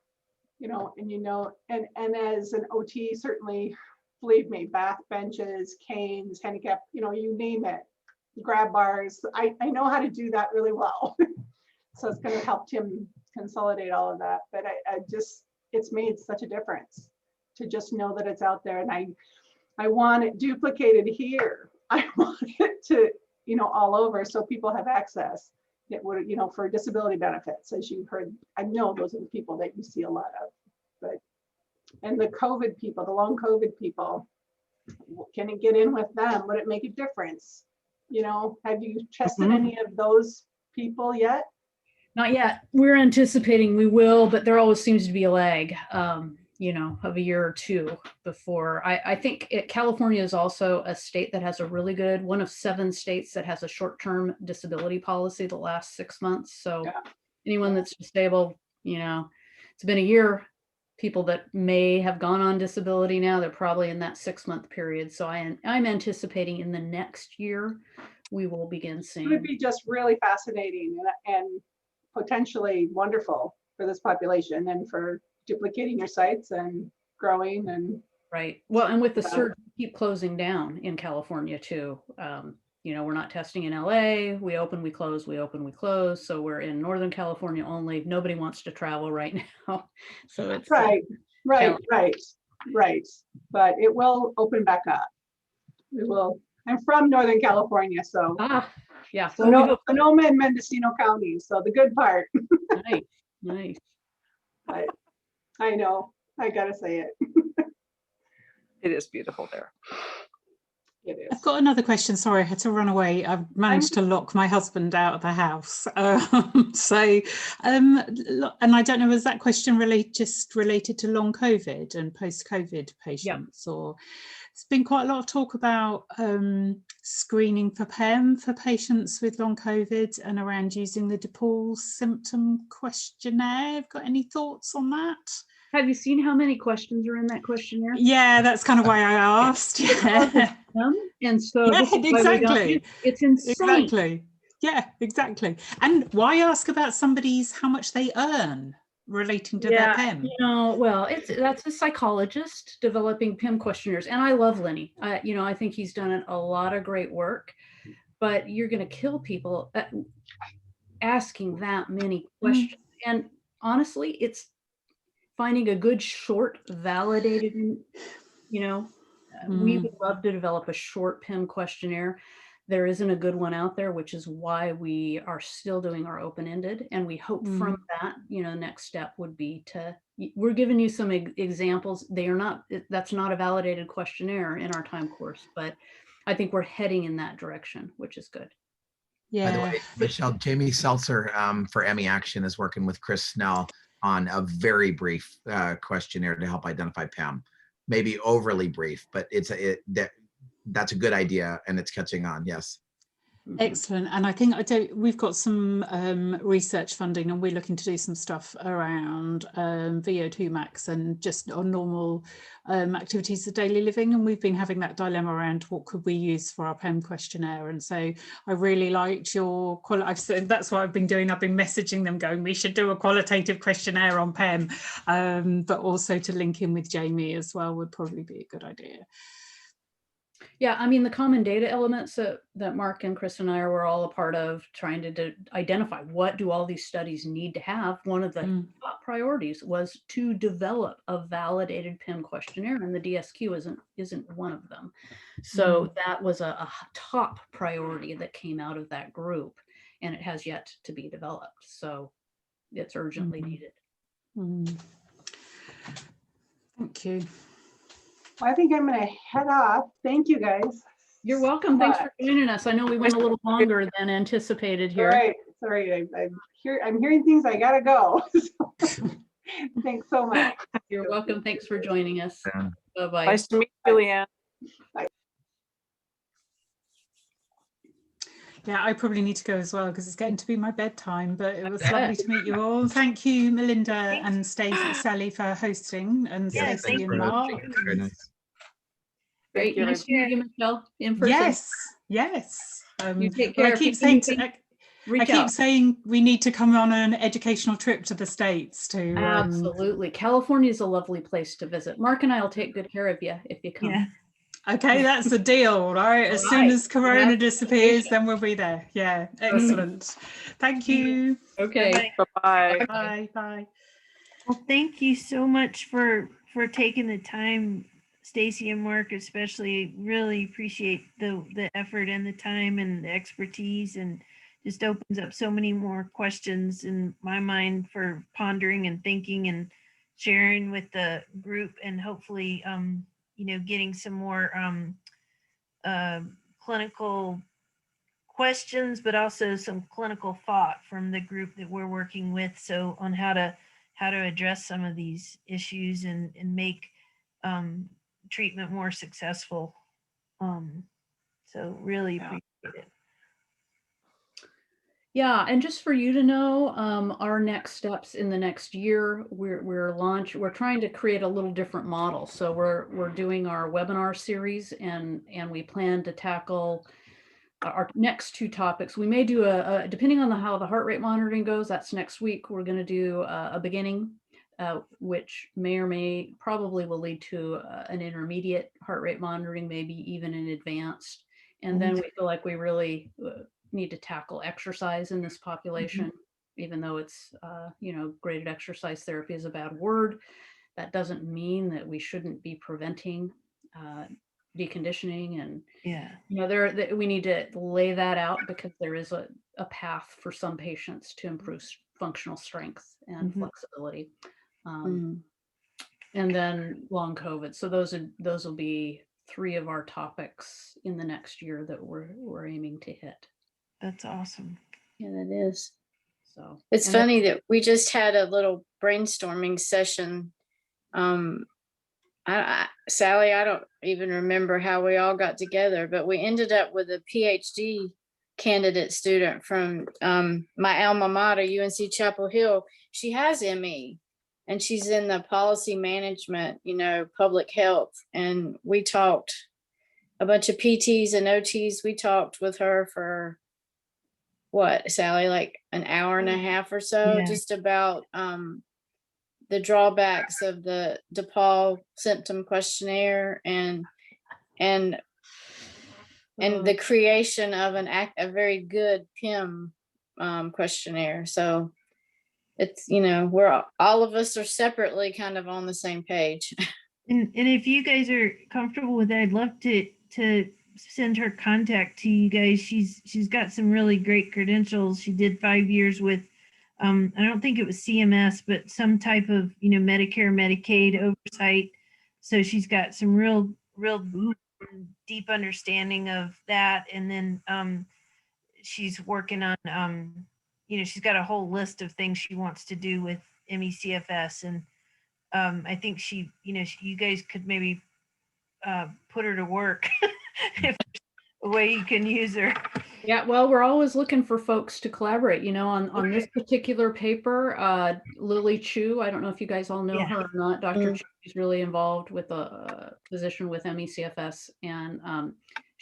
you know, and you know, and as an OT, certainly, believe me, bath benches, canes, handicap, you know, you name it, grab bars. I know how to do that really well. So it's going to help him consolidate all of that. But I just, it's made such a difference to just know that it's out there. And I want it duplicated here. I want it to, you know, all over, so people have access. It would, you know, for disability benefits, as you heard, I know those are the people that you see a lot of. But, and the COVID people, the long COVID people, can it get in with them? Would it make a difference? You know, have you tested any of those people yet? Not yet. We're anticipating we will, but there always seems to be a lag, you know, of a year or two before. I think California is also a state that has a really good, one of 7 states that has a short-term disability policy the last 6 months. So anyone that's disabled, you know, it's been a year. People that may have gone on disability now, they're probably in that 6-month period. So I'm anticipating in the next year, we will begin seeing. It would be just really fascinating and potentially wonderful for this population, and for duplicating your sites and growing and. Right. Well, and with the surge, keep closing down in California too. You know, we're not testing in LA. We open, we close, we open, we close. So we're in Northern California only. Nobody wants to travel right now. So it's right. But it will open back up. It will. I'm from Northern California, so. Yeah. Sonoma and Mendocino counties. So the good part. Nice. But I know, I gotta say it. It is beautiful there. It is. I've got another question. Sorry, I had to run away. I've managed to lock my husband out of the house. And I don't know, was that question just related to long COVID and post-COVID patients? Or there's been quite a lot of talk about screening for PEM for patients with long COVID and around using the DePaul symptom questionnaire. Got any thoughts on that? Have you seen how many questions are in that questionnaire? Yeah, that's kind of why I asked. And so exactly. It's insane. Exactly. Yeah, exactly. And why ask about how much they earn relating to their PEM? You know, well, that's a psychologist developing PEM questionnaires, and I love Lenny. You know, I think he's done a lot of great work, but you're going to kill people asking that many questions. And honestly, it's finding a good short validated, you know, we would love to develop a short PEM questionnaire. There isn't a good one out there, which is why we are still doing our open-ended. And we hope from that, you know, next step would be we're giving you some examples. That's not a validated questionnaire in our time course, but I think we're heading in that direction, which is good. Yeah. By the way, Michelle, Jamie Seltzer for ME Action is working with Chris Snell on a very brief questionnaire to help identify PEM. Maybe overly brief, but that's a good idea, and it's catching on. Yes. Excellent. And I think we've got some research funding, and we're looking to do some stuff around VO2 max and just on normal activities of daily living. And we've been having that dilemma around what could we use for our PEM questionnaire. And so I really liked your I've said that's what I've been doing. I've been messaging them going, we should do a qualitative questionnaire on PEM, but also to link in with Jamie as well would probably be a good idea. Yeah, I mean, the common data elements that Mark and Chris and I were all a part of trying to identify what do all these studies need to have. One of the top priorities was to develop a validated PEM questionnaire, and the DSQ isn't one of them. So that was a top priority that came out of that group, and it has yet to be developed. So it's urgently needed. Thank you. Well, I think I'm going to head off. Thank you, guys. You're welcome. Thanks for joining us. I know we went a little longer than anticipated here. All right. Sorry, I'm hearing things. I gotta go. Thanks so much. You're welcome. Thanks for joining us. Bye-bye. Nice to meet you, Leanne. Bye. Yeah, I probably need to go as well because it's getting to be my bedtime, but it was lovely to meet you all. Thank you, Melinda and Sally for hosting, and Yeah, Stacey and you. Mark. Very nice. Great. Nice to meet you, Michelle, in person. Yes. You take care. I keep saying we need to come on an educational trip to the States to. Absolutely. California is a lovely place to visit. Mark and I will take good care of you if you come. Yeah. Okay, that's the deal, right? As soon as Corona disappears, then we'll be there. Yeah, excellent. Thank you. Okay. Bye-bye. Bye. Bye. Well, thank you so much for taking the time, Stacy and Mark, especially. Really appreciate the effort and the time and the expertise, and just opens up so many more questions in my mind for pondering and thinking and sharing with the group, and hopefully getting some more clinical questions, but also some clinical thought from the group that we're working with, so on how to address some of these issues and make treatment more successful. So really appreciate it. Yeah, and just for you to know, our next steps in the next year, we're trying to create a little different model. So we're doing our webinar series, and we plan to tackle our next two topics. We may do depending on how the heart rate monitoring goes, that's next week. We're going to do a beginning, which probably will lead to an intermediate heart rate monitoring, maybe even an advanced. And then we feel like we really need to tackle exercise in this population, even though it's, graded exercise therapy is a bad word. That doesn't mean that we shouldn't be preventing deconditioning, and we need to lay that out, because there is a path for some patients to improve functional strength and flexibility, and then long COVID. So those will be 3 of our topics in the next year that we're aiming to hit. That's awesome. Yeah, that is. So it's funny that we just had a little brainstorming session. Sally, I don't even remember how we all got together, but we ended up with a PhD candidate student from my alma mater, UNC Chapel Hill. She has ME, and she's in the policy management, public health. And we talked, a bunch of PTs and OTs. We talked with her for what, Sally, like an hour and a half or so, just about the drawbacks of the DePaul symptom questionnaire and the creation of a very good PEM questionnaire. So it's, we're all of us are separately kind of on the same page. And if you guys are comfortable with that, I'd love to send her contact to you guys. She's got some really great credentials. She did 5 years with I don't think it was CMS, but some type of Medicare, Medicaid oversight. So she's got some real deep understanding of that. And then she's working on she's got a whole list of things she wants to do with MECFS. And I think you guys could maybe put her to work if there's a way you can use her. Yeah, well, we're always looking for folks to collaborate, you know, on this particular paper. Lily Chu, I don't know if you guys all know Yeah. her or not. Dr. Mm. Chu is really involved with a position with MECFS, and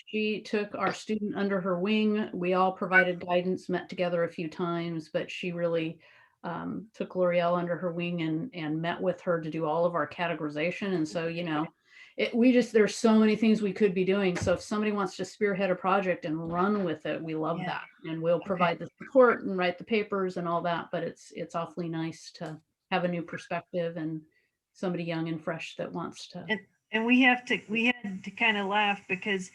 she took our student under her wing. We all provided guidance, met together a few times, but she really took L'Oreal under her wing and met with her to do all of our categorization. And so, you know, there's so many things we could be doing. So if somebody wants to spearhead a project and run with it, we love Yeah. that. And we'll provide the support and write the papers and all that, but it's awfully nice to have a new perspective and somebody young and fresh that wants to. And we had to kind of laugh because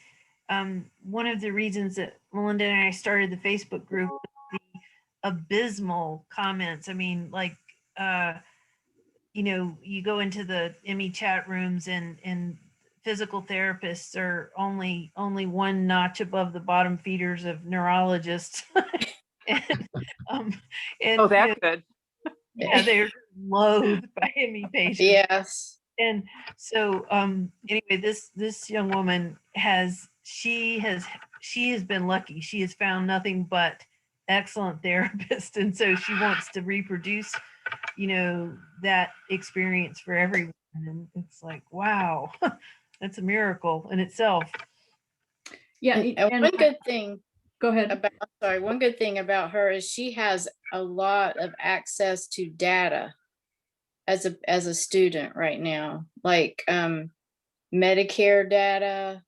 one of the reasons that Melinda and I started the Facebook group was the abysmal comments. I mean, like, you know, you go into the ME chat rooms and physical therapists are only one notch above the bottom feeders of neurologists. and, and Oh, you know, that's good. yeah, they're loathed by ME patients. Yes. And so anyway, this young woman she has been lucky. She has found nothing but excellent therapists, and so she wants to reproduce, you know, that experience for everyone. And it's like, wow, that's a miracle in itself. Yeah, And one good thing go ahead. one good thing about her is she has a lot of access to data as a student right now, like Medicare data,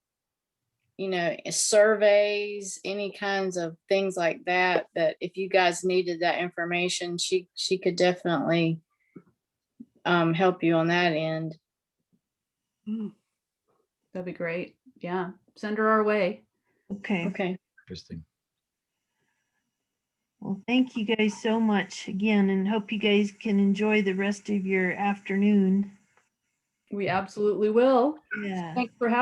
you know, surveys, any kinds of things like that, that if you guys needed that information, she could definitely help you on that end. That'd be great. Yeah, send her our way. Okay. Interesting. Well, thank you guys so much again, and hope you guys can enjoy the rest of your afternoon. We absolutely will. Yeah. Thanks for having